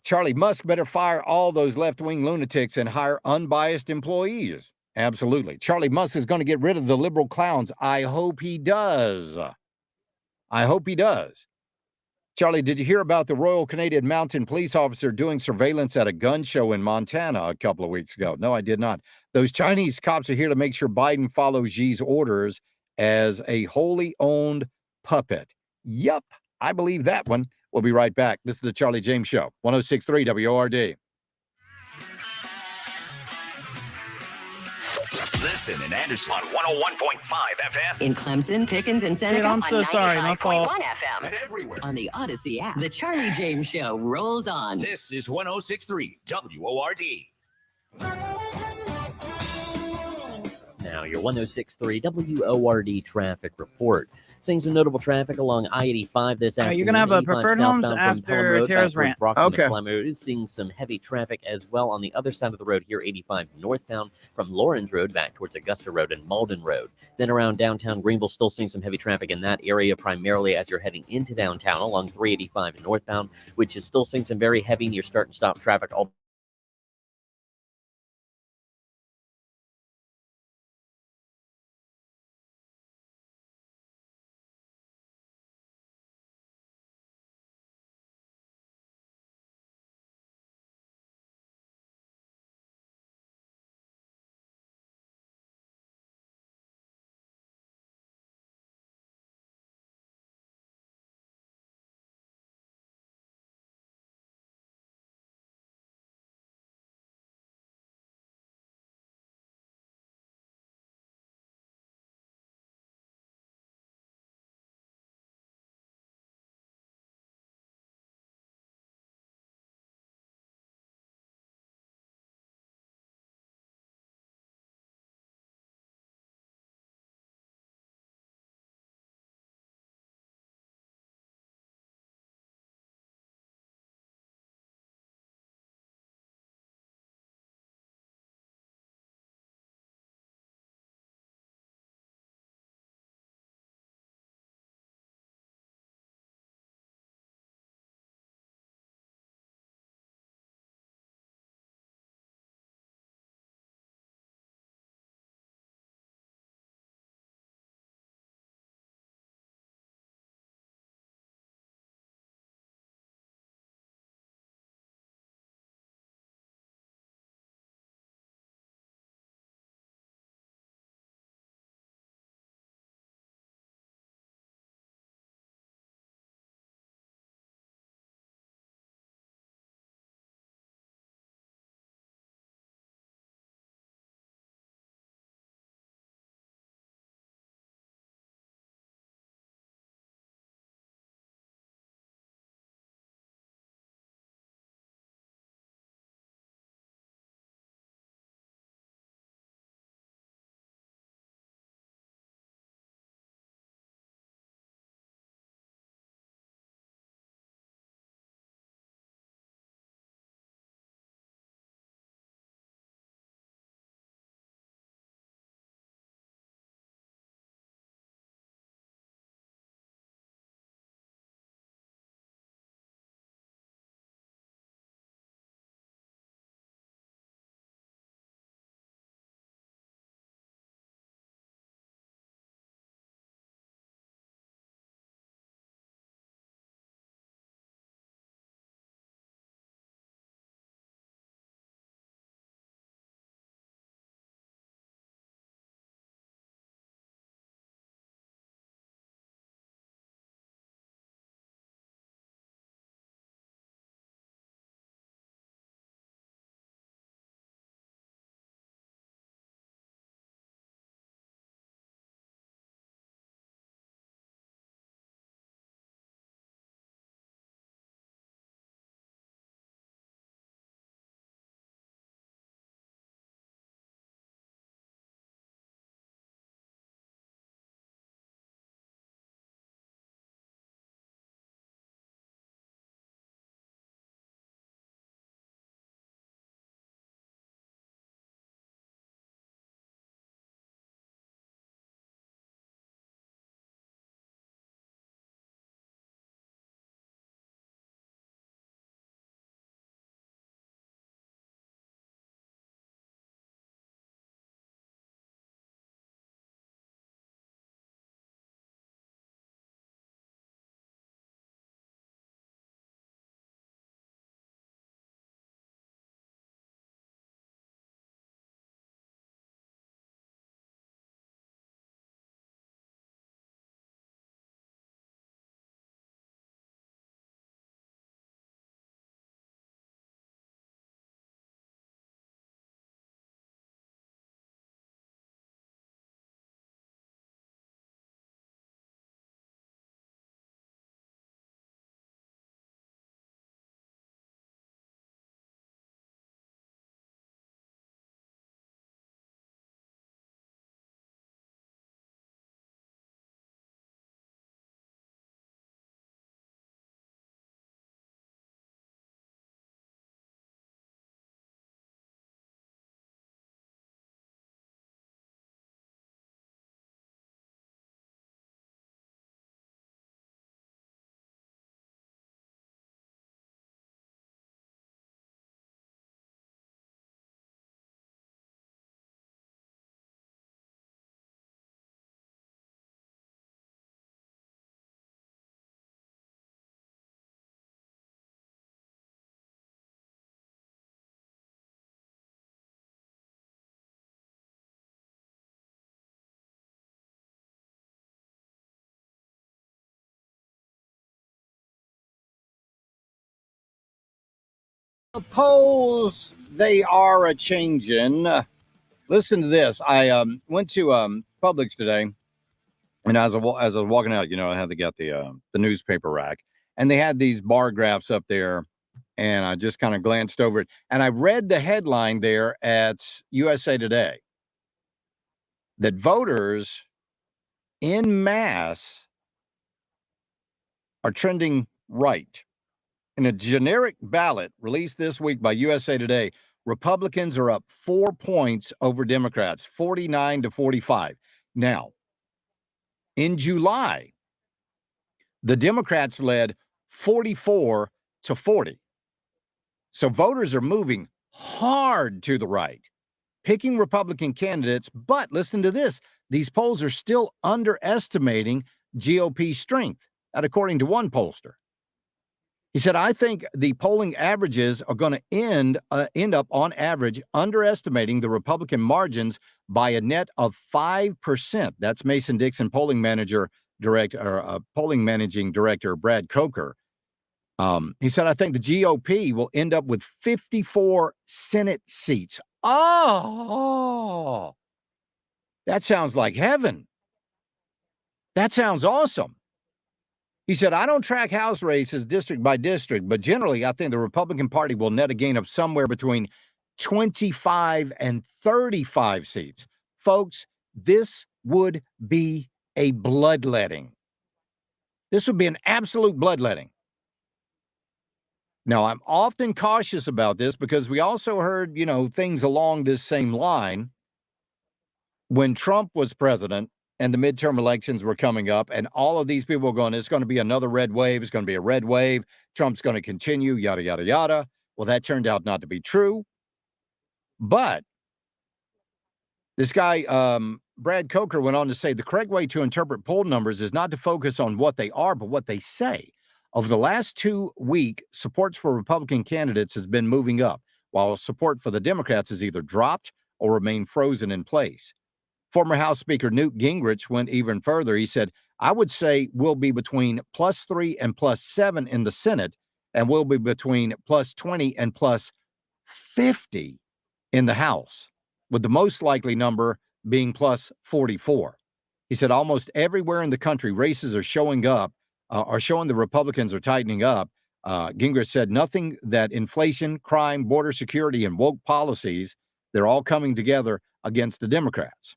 Charlie, Musk better fire all those left-wing lunatics and hire unbiased employees. Absolutely. Charlie Musk is going to get rid of the liberal clowns. I hope he does. I hope he does. Charlie, did you hear about the Royal Canadian Mounted Police officer doing surveillance at a gun show in Montana a couple of weeks ago? No, I did not. Those Chinese cops are here to make sure Biden follows Xi's orders as a wholly owned puppet. Yup, I believe that one. We'll be right back. This is the Charlie James Show, 106.3 WORD. Listen in Anderson on 101.5 FM. In Clemson, Pickens, and Seneca I'm so on sorry, my fault. 95.1 FM. And everywhere. On the Odyssey app, the Charlie James Show rolls on. This is 106.3 WORD. now, your 106.3 WORD traffic report. Seeing some notable traffic along I-85 this afternoon. You're going to have a 85 preferred homes southbound from Pelham after Road Tara's back towards rant. Brockton Okay. to Clement Road. Seeing some heavy traffic as well on the other side of the road here, 85 northbound from Lawrence Road back towards Augusta Road and Malden Road. Then around downtown Greenville, still seeing some heavy traffic in that area, primarily as you're heading into downtown along 385 northbound, which is still seeing some very heavy near start and stop traffic all The polls, they are a changing. Listen to this. I went to Publix today, and as I was walking out, I had to get the newspaper rack, and they had these bar graphs up there, and I just kind of glanced over it, and I read the headline there at USA Today that voters en masse are trending right. In a generic ballot released this week by USA Today, Republicans are up 4 points over Democrats, 49 to 45. Now, in July, the Democrats led 44 to 40. So voters are moving hard to the right, picking Republican candidates. But listen to this. These polls are still underestimating GOP strength, according to one pollster. He said, I think the polling averages are going to end up on average underestimating the Republican margins by a net of 5%. That's Mason-Dixon polling managing director Brad Coker. He said, I think the GOP will end up with 54 Senate seats. Oh, that sounds like heaven. That sounds awesome. He said, I don't track House races district by district, but generally I think the Republican Party will net a gain of somewhere between 25 and 35 seats. Folks, this would be a bloodletting. This would be an absolute bloodletting. Now, I'm often cautious about this because we also heard, things along this same line when Trump was president and the midterm elections were coming up, and all of these people were going, it's going to be another red wave. It's going to be a red wave. Trump's going to continue, yada, yada, yada. Well, that turned out not to be true. But this guy, Brad Coker, went on to say the correct way to interpret poll numbers is not to focus on what they are, but what they say. Over the last 2 weeks, support for Republican candidates has been moving up, while support for the Democrats has either dropped or remained frozen in place. Former House Speaker Newt Gingrich went even further. He said, I would say we'll be between +3 and +7 in the Senate, and we'll be between +20 and +50 in the House, with the most likely number being +44. He said almost everywhere in the country, races are showing the Republicans are tightening up. Gingrich said nothing that inflation, crime, border security, and woke policies, they're all coming together against the Democrats.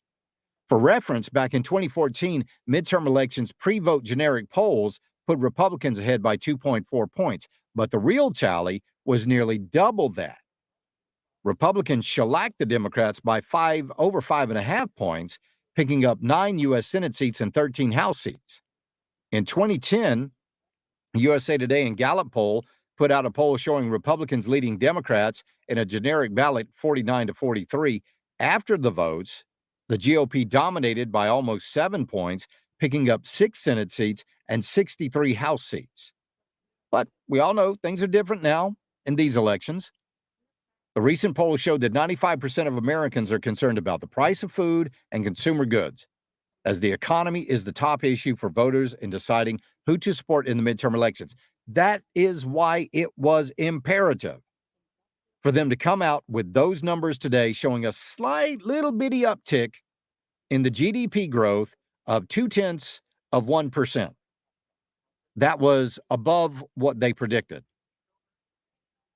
For reference, back in 2014, midterm elections pre-vote generic polls put Republicans ahead by 2.4 points, but the real tally was nearly double that. Republicans shellacked the Democrats by over 5.5 points, picking up 9 U.S. Senate seats and 13 House seats. In 2010, USA Today and Gallup poll put out a poll showing Republicans leading Democrats in a generic ballot 49 to 43. After the votes, the GOP dominated by almost 7 points, picking up 6 Senate seats and 63 House seats. But we all know things are different now in these elections. The recent poll showed that 95% of Americans are concerned about the price of food and consumer goods, as the economy is the top issue for voters in deciding who to support in the midterm elections. That is why it was imperative for them to come out with those numbers today, showing a slight little bitty uptick in the GDP growth of 0.2%. That was above what they predicted.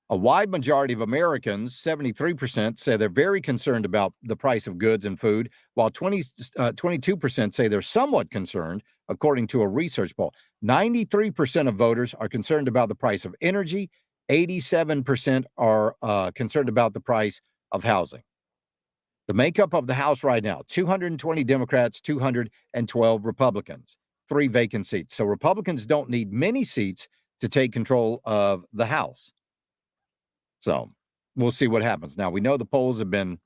A wide majority of Americans, 73%, say they're very concerned about the price of goods and food, while 22% say they're somewhat concerned, according to a research poll. 93% of voters are concerned about the price of energy. 87% are concerned about the price of housing. The makeup of the House right now, 220 Democrats, 212 Republicans, 3 vacant seats. So Republicans don't need many seats to take control of the House. So we'll see what happens. Now, we know the polls have been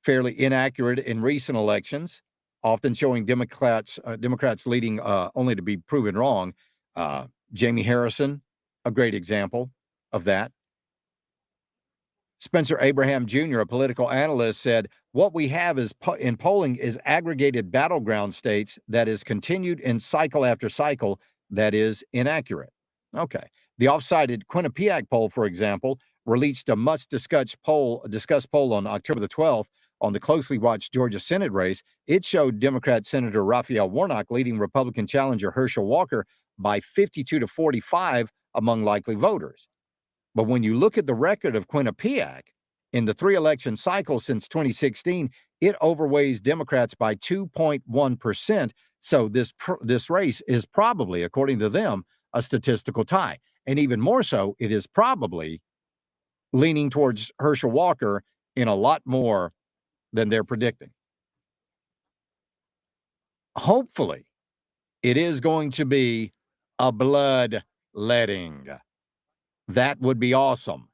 fairly inaccurate in recent elections, often showing Democrats leading only to be proven wrong. Jamie Harrison, a great example of that. Spencer Abraham Jr., a political analyst, said, what we have in polling is aggregated battleground states that is continued in cycle after cycle that is inaccurate. Okay. The off-cited Quinnipiac poll, for example, released a discussed poll on October the 12th on the closely watched Georgia Senate race. It showed Democrat Senator Raphael Warnock leading Republican challenger Herschel Walker by 52-45 among likely voters. But when you look at the record of Quinnipiac in the 3 election cycles since 2016, it overweighs Democrats by 2.1%. So this race is probably, according to them, a statistical tie. And even more so, it is probably leaning towards Herschel Walker in a lot more than they're predicting. Hopefully, it is going to be a bloodletting. That would be awesome.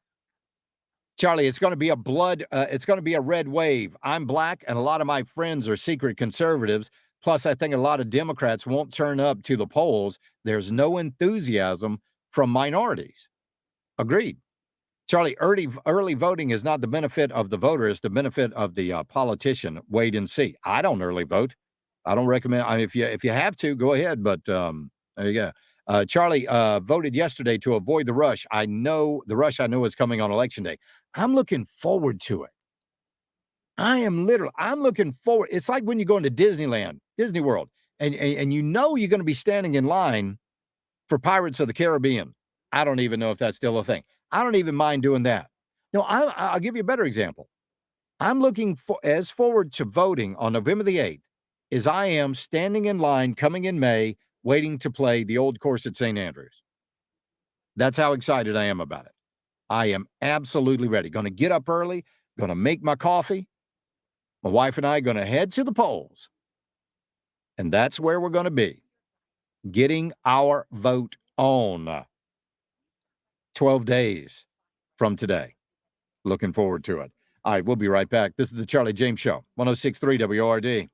Charlie, it's going to be it's going to be a red wave. I'm black, and a lot of my friends are secret conservatives. Plus, I think a lot of Democrats won't turn up to the polls. There's no enthusiasm from minorities. Agreed. Charlie, early voting is not the benefit of the voter, it's the benefit of the politician. Wait and see. I don't early vote. I don't recommend. I mean, if you have to, go ahead. But there you go. Charlie voted yesterday to avoid the rush. I know the rush. I know is coming on Election Day. I'm looking forward to it. I'm looking forward. It's like when you go into Disneyland, Disney World, and you know you're going to be standing in line for Pirates of the Caribbean. I don't even know if that's still a thing. I don't even mind doing that. No, I'll give you a better example. I'm looking forward to voting on November the 8th as I am standing in line coming in May, waiting to play the old course at St. Andrews. That's how excited I am about it. I am absolutely ready. Going to get up early, going to make my coffee. My wife and I are going to head to the polls. And that's where we're going to be, getting our vote on 12 days from today. Looking forward to it. All right, we'll be right back. This is the Charlie James Show, 106.3 WORD.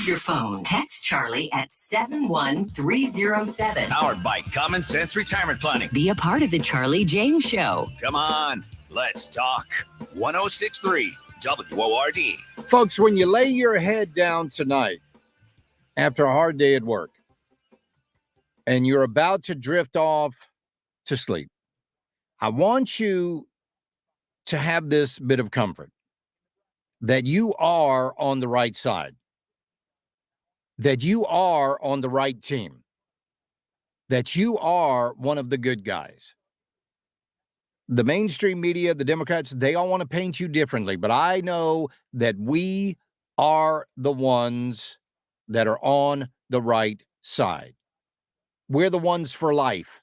grab your phone. Text Charlie at 71307. Powered by Common Sense Retirement Planning. Be a part of the Charlie James Show. Come on, let's talk. 1063 WORD. Folks, when you lay your head down tonight after a hard day at work and you're about to drift off to sleep, I want you to have this bit of comfort that you are on the right side, that you are on the right team, that you are one of the good guys. The mainstream media, the Democrats, they all want to paint you differently, but I know that we are the ones that are on the right side. We're the ones for life.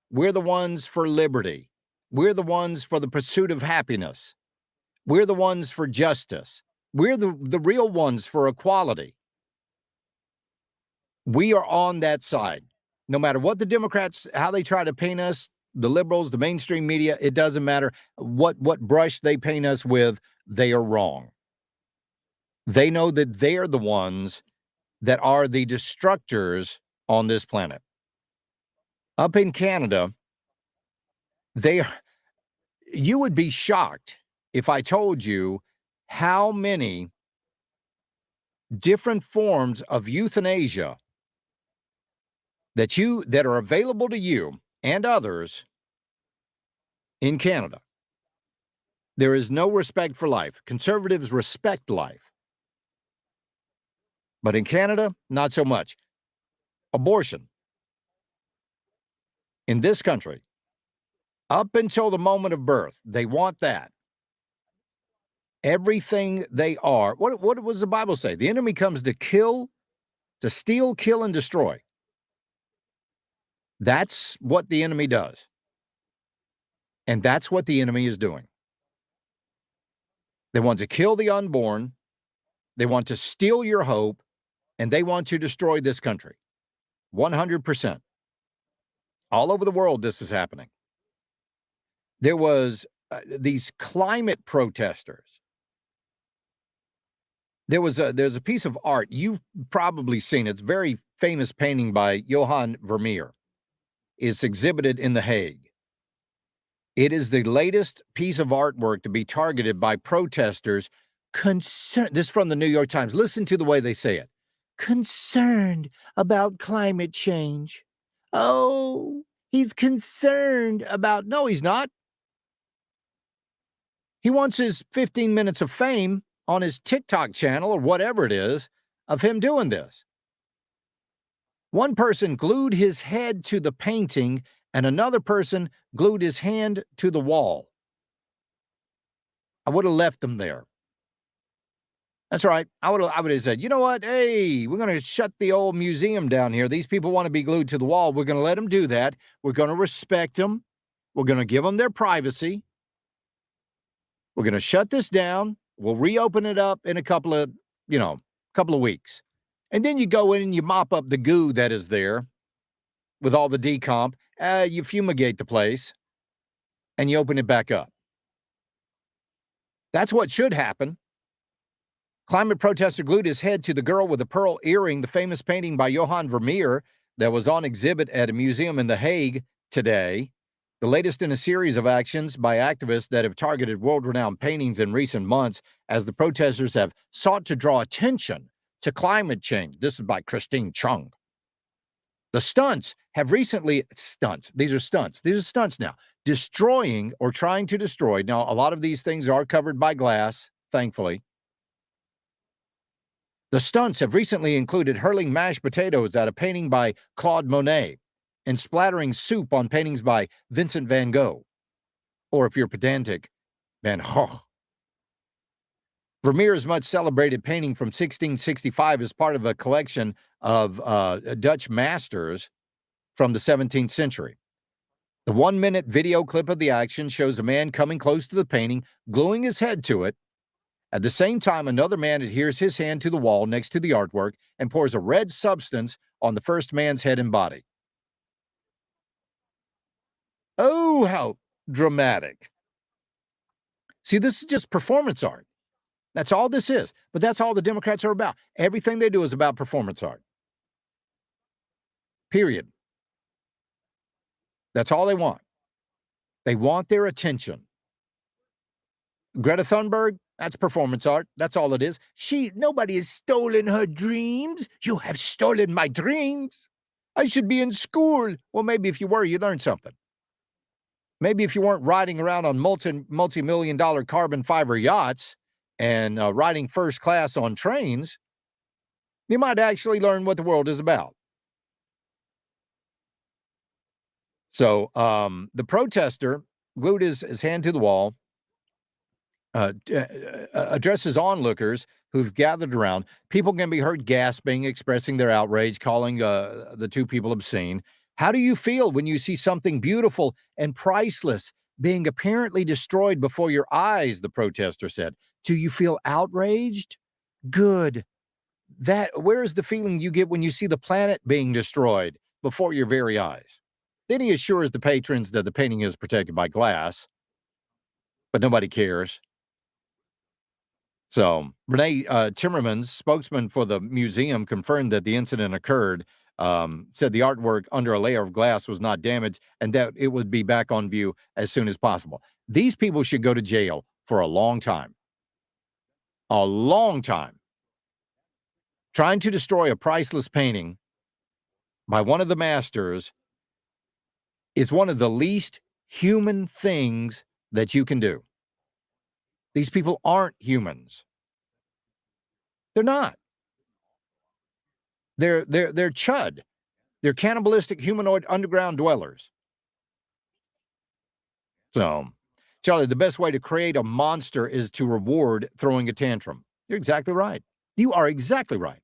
We're the ones for liberty. We're the ones for the pursuit of happiness. We're the ones for justice. We're the real ones for equality. We are on that side. No matter what the Democrats, how they try to paint us, the liberals, the mainstream media, it doesn't matter what brush they paint us with, they are wrong. They know that they're the ones that are the destructors on this planet. Up in Canada, you would be shocked if I told you how many different forms of euthanasia that are available to you and others in Canada. There is no respect for life. Conservatives respect life. But in Canada, not so much. Abortion. In this country, up until the moment of birth, they want that. Everything they are. What does the Bible say? The enemy comes to kill, to steal, kill, and destroy. That's what the enemy does. And that's what the enemy is doing. They want to kill the unborn. They want to steal your hope. And they want to destroy this country. 100%. All over the world, this is happening. There was these climate protesters. There's a piece of art you've probably seen. It's a very famous painting by Johann Vermeer. It's exhibited in The Hague. It is the latest piece of artwork to be targeted by protesters concerned. This is from the New York Times. Listen to the way they say it. Concerned about climate change. Oh, he's concerned about. No, he's not. He wants his 15 minutes of fame on his TikTok channel or whatever it is of him doing this. One person glued his head to the painting and another person glued his hand to the wall. I would have left them there. That's right. I would have said, you know what? Hey, we're going to shut the old museum down here. These people want to be glued to the wall. We're going to let them do that. We're going to respect them. We're going to give them their privacy. We're going to shut this down. We'll reopen it up in a couple of weeks. And then you go in and you mop up the goo that is there with all the decomp. You fumigate the place and you open it back up. That's what should happen. Climate protester glued his head to the girl with the pearl earring, the famous painting by Johann Vermeer that was on exhibit at a museum in The Hague today. The latest in a series of actions by activists that have targeted world-renowned paintings in recent months as the protesters have sought to draw attention to climate change. This is by Christine Chung. The stunts have recently, these are stunts now, destroying or trying to destroy. Now, a lot of these things are covered by glass, thankfully. The stunts have recently included hurling mashed potatoes at a painting by Claude Monet and splattering soup on paintings by Vincent van Gogh, or if you're pedantic, Van Gogh. Vermeer's much celebrated painting from 1665 is part of a collection of Dutch masters from the 17th century. The 1-minute video clip of the action shows a man coming close to the painting, gluing his head to it. At the same time, another man adheres his hand to the wall next to the artwork and pours a red substance on the first man's head and body. Oh, how dramatic. See, this is just performance art. That's all this is. But that's all the Democrats are about. Everything they do is about performance art. Period. That's all they want. They want their attention. Greta Thunberg, that's performance art. That's all it is. Nobody has stolen her dreams. You have stolen my dreams. I should be in school. Well, maybe if you were, you'd learn something. Maybe if you weren't riding around on multi-million-dollar carbon fiber yachts and riding first class on trains, you might actually learn what the world is about. So the protester glued his hand to the wall, addresses onlookers who've gathered around. People can be heard gasping, expressing their outrage, calling the two people obscene. How do you feel when you see something beautiful and priceless being apparently destroyed before your eyes, the protester said. Do you feel outraged? Good. Where is the feeling you get when you see the planet being destroyed before your very eyes? Then he assures the patrons that the painting is protected by glass, but nobody cares. So Renee Timmermans, spokesman for the museum, confirmed that the incident occurred, said the artwork under a layer of glass was not damaged and that it would be back on view as soon as possible. These people should go to jail for a long time. A long time. Trying to destroy a priceless painting by one of the masters is one of the least human things that you can do. These people aren't humans. They're not. They're chud. They're cannibalistic humanoid underground dwellers. So, Charlie, the best way to create a monster is to reward throwing a tantrum. You're exactly right. You are exactly right.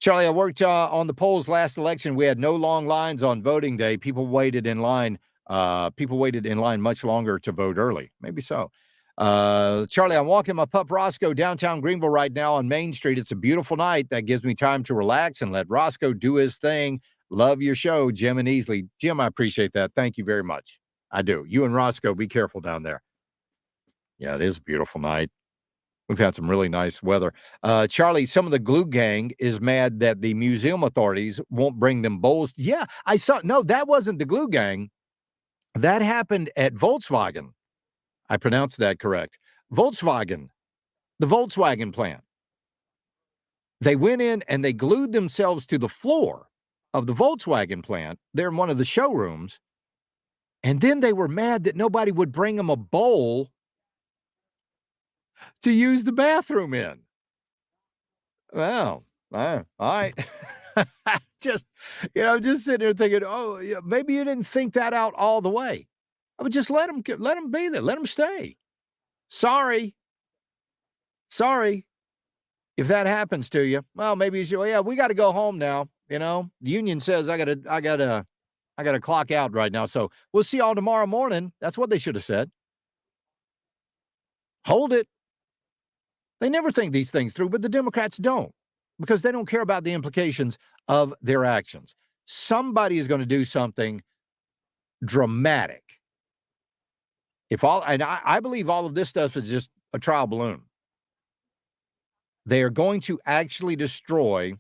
Charlie, I worked on the polls last election. We had no long lines on voting day. People waited in line. People waited in line much longer to vote early. Maybe so. Charlie, I'm walking my pup Roscoe downtown Greenville right now on Main Street. It's a beautiful night. That gives me time to relax and let Roscoe do his thing. Love your show, Jim and Easley. Jim, I appreciate that. Thank you very much. I do. You and Roscoe, be careful down there. Yeah, it is a beautiful night. We've had some really nice weather. Charlie, some of the glue gang is mad that the museum authorities won't bring them bowls. Yeah, I saw. No, that wasn't the glue gang. That happened at Volkswagen. I pronounced that correct. Volkswagen, the Volkswagen plant. They went in and they glued themselves to the floor of the Volkswagen plant. They're in one of the showrooms. And then they were mad that nobody would bring them a bowl to use the bathroom in. Well, all right. just sitting there thinking, oh, yeah, maybe you didn't think that out all the way. I would just let them be there. Let them stay. Sorry. If that happens to you, well, maybe you should, yeah, we got to go home now. The union says I gotta clock out right now. So we'll see y'all tomorrow morning. That's what they should have said. Hold it. They never think these things through, but the Democrats don't, because they don't care about the implications of their actions. Somebody is going to do something dramatic. I believe all of this stuff is just a trial balloon. They are going to actually destroy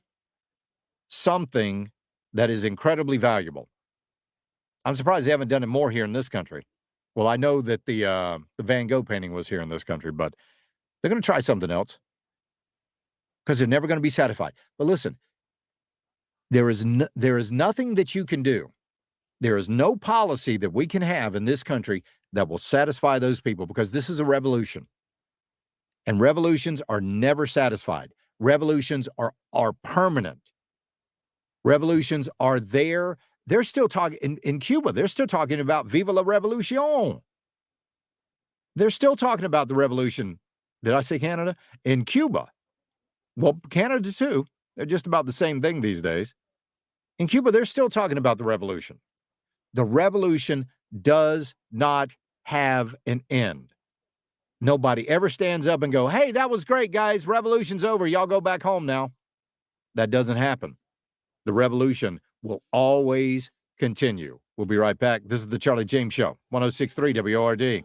something that is incredibly valuable. I'm surprised they haven't done it more here in this country. Well, I know that the Van Gogh painting was here in this country, but they're going to try something else because they're never going to be satisfied. But listen, there is nothing that you can do. There is no policy that we can have in this country that will satisfy those people, because this is a revolution. And revolutions are never satisfied. Revolutions are permanent. Revolutions are there. They're still talking in Cuba. They're still talking about Viva la Revolution. They're still talking about the revolution. Did I say Canada? In Cuba. Well, Canada too. They're just about the same thing these days. In Cuba, they're still talking about the revolution. The revolution does not have an end. Nobody ever stands up and go, hey, that was great, guys. Revolution's over. Y'all go back home now. That doesn't happen. The revolution will always continue. We'll be right back. This is the Charlie James Show, 106.3 WORD.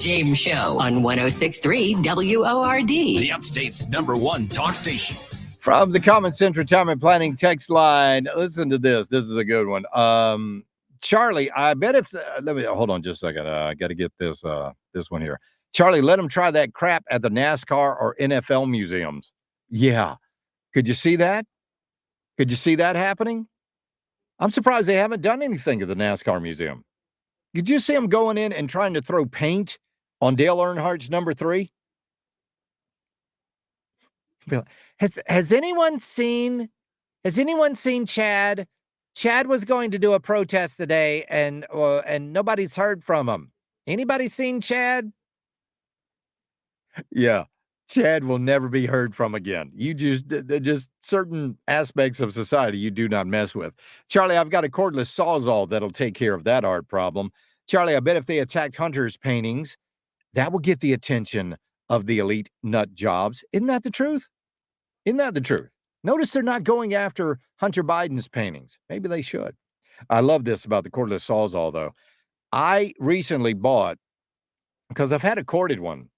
James Show on 106.3 WORD. The Upstate's #1 talk station. From the Common Sense Retirement Planning text line, listen to this. This is a good one. Charlie, I bet if let me hold on just a second. I got to get this one here. Charlie, let them try that crap at the NASCAR or NFL museums. Yeah. Could you see that? Could you see that happening? I'm surprised they haven't done anything at the NASCAR museum. Did you see them going in and trying to throw paint on Dale Earnhardt's number 3? Has anyone seen Chad? Chad was going to do a protest today, and nobody's heard from him. Anybody seen Chad? Yeah, Chad will never be heard from again. You just certain aspects of society you do not mess with. Charlie, I've got a cordless sawzall that'll take care of that art problem. Charlie, I bet if they attacked Hunter's paintings, that will get the attention of the elite nut jobs. Isn't that the truth? Isn't that the truth? Notice they're not going after Hunter Biden's paintings. Maybe they should. I love this about the cordless sawzall, though. I recently bought, because I've had a corded one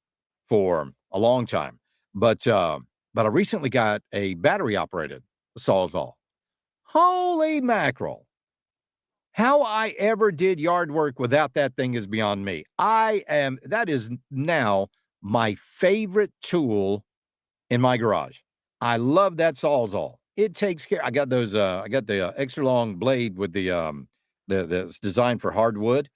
for a long time, but I recently got a battery-operated sawzall. Holy mackerel. How I ever did yard work without that thing is beyond me. That is now my favorite tool in my garage. I love that sawzall. It takes care. I got the extra long blade with that's designed for hardwood.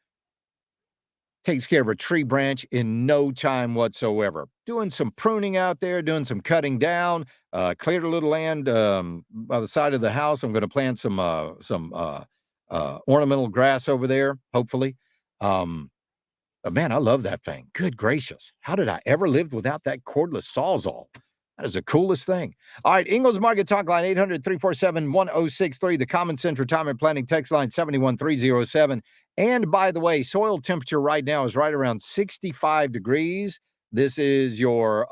Takes care of a tree branch in no time whatsoever. Doing some pruning out there, doing some cutting down, cleared a little land by the side of the house. I'm going to plant some ornamental grass over there, hopefully. But man, I love that thing. Good gracious. How did I ever live without that cordless sawzall? That is the coolest thing. All right, Ingalls Market Talk Line, 800-347-1063. The Common Sense Retirement Planning text line, 71307. And by the way, soil temperature right now is right around 65 degrees. This is your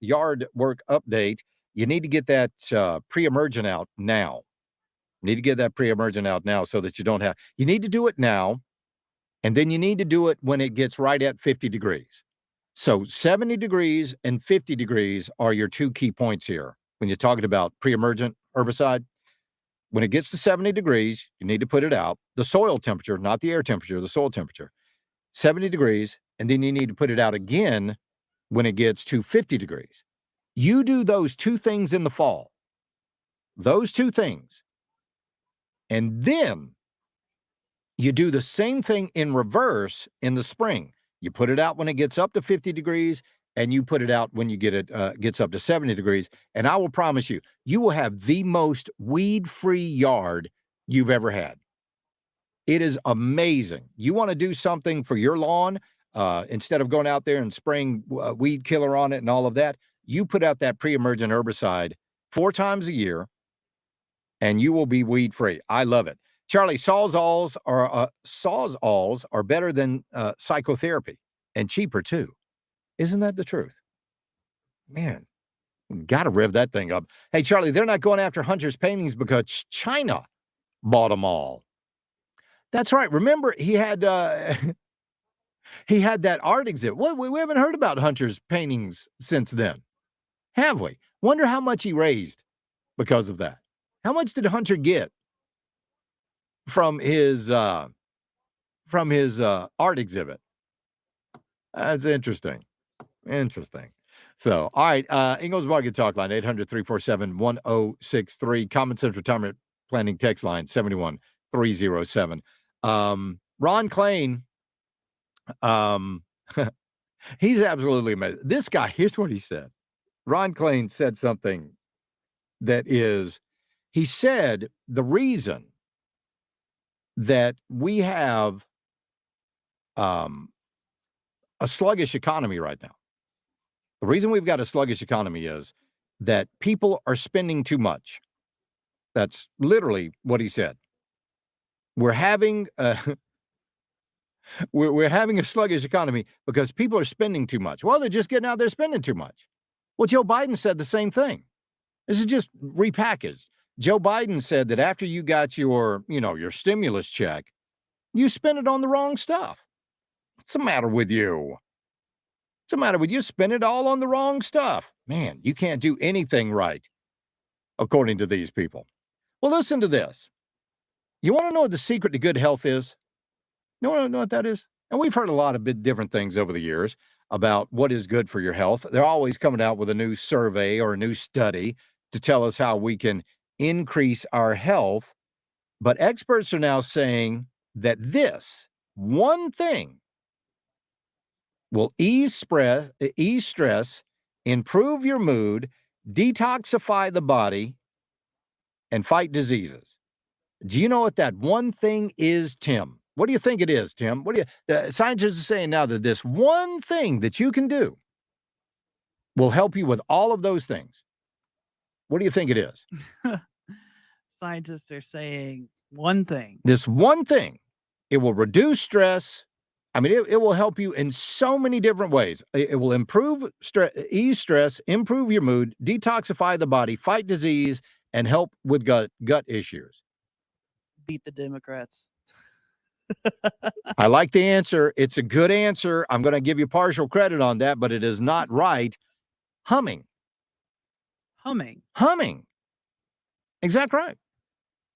yard work update. You need to get that pre-emergent out now. You need to get that pre-emergent out now so that you don't have... You need to do it now, and then you need to do it when it gets right at 50 degrees. So 70 degrees and 50 degrees are your two key points here when you're talking about pre-emergent herbicide. When it gets to 70 degrees, you need to put it out. The soil temperature, not the air temperature, the soil temperature, 70 degrees, and then you need to put it out again when it gets to 50 degrees. You do those two things in the fall, those two things, and then you do the same thing in reverse in the spring. You put it out when it gets up to 50 degrees, and you put it out when you gets up to 70 degrees. And I will promise you, you will have the most weed-free yard you've ever had. It is amazing. You want to do something for your lawn, instead of going out there and spraying weed killer on it and all of that, you put out that pre-emergent herbicide 4 times a year, and you will be weed-free. I love it. Charlie, sawzalls are better than psychotherapy and cheaper too. Isn't that the truth? Man, got to rev that thing up. Hey, Charlie, they're not going after Hunter's paintings because China bought them all. That's right. Remember, he had that art exhibit. Well, we haven't heard about Hunter's paintings since then, have we? Wonder how much he raised because of that. How much did Hunter get from his art exhibit? That's interesting. Interesting. So, all right, Ingalls Market Talk Line, 800-347-1063. Common Sense Retirement Planning text line, 71307. Ron Klain, he's absolutely amazing. This guy, here's what he said. Ron Klain said something that is, he said the reason that we have a sluggish economy right now, the reason we've got a sluggish economy is that people are spending too much. That's literally what he said. We're having we're having a sluggish economy because people are spending too much. Well, they're just getting out there spending too much. Well, Joe Biden said the same thing. This is just repackaged. Joe Biden said that after you got your stimulus check, you spent it on the wrong stuff. What's the matter with you? What's the matter with you? Spend it all on the wrong stuff. Man, you can't do anything right, according to these people. Well, listen to this. You want to know what the secret to good health is? You want to know what that is? And we've heard a lot of different things over the years about what is good for your health. They're always coming out with a new survey or a new study to tell us how we can increase our health. But experts are now saying that this one thing will ease stress, improve your mood, detoxify the body, and fight diseases. Do you know what that one thing is, Tim? What do you think it is, Tim? What do you? Scientists are saying now that this one thing that you can do will help you with all of those things. What do you think it is? Scientists are saying one thing. This one thing, it will reduce stress. I mean, it will help you in so many different ways. It will ease stress, improve your mood, detoxify the body, fight disease, and help with gut issues. Beat the Democrats. I like the answer. It's a good answer. I'm going to give you partial credit on that, but it is not right. Humming. Exactly right.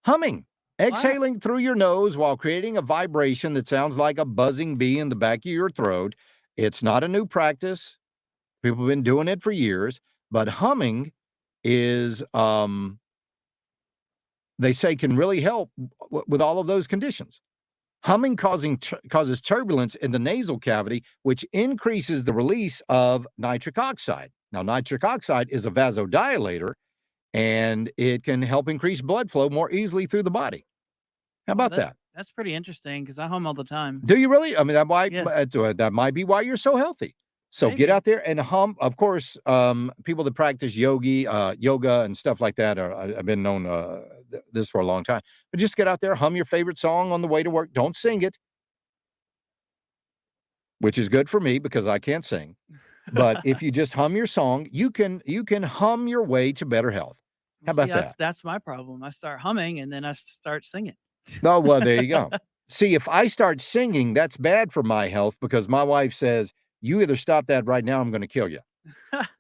Humming. Exhaling through your nose while creating a vibration that sounds like a buzzing bee in the back of your throat. It's not a new practice. People have been doing it for years, but humming is, they say, can really help with all of those conditions. Humming causes turbulence in the nasal cavity, which increases the release of nitric oxide. Now, nitric oxide is a vasodilator, and it can help increase blood flow more easily through the body. How about that? That's pretty interesting because I hum all the time. Do you really? I mean, that might be why you're so healthy. So get out there and hum. Of course, people that practice yoga and stuff like that have been known this for a long time. But just get out there, hum your favorite song on the way to work. Don't sing it, which is good for me because I can't sing. But if you just hum your song, you can hum your way to better health. How about that? That's my problem. I start humming and then I start singing. Oh, well, there you go. See, if I start singing, that's bad for my health because my wife says, you either stop that right now, I'm going to kill you.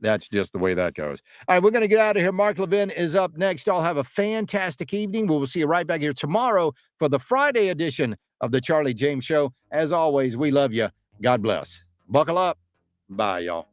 That's just the way that goes. All right, we're going to get out of here. Mark Levin is up next. Y'all have a fantastic evening. We will see you right back here tomorrow for the Friday edition of the Charlie James Show. As always, we love you. God bless. Buckle up. Bye, y'all.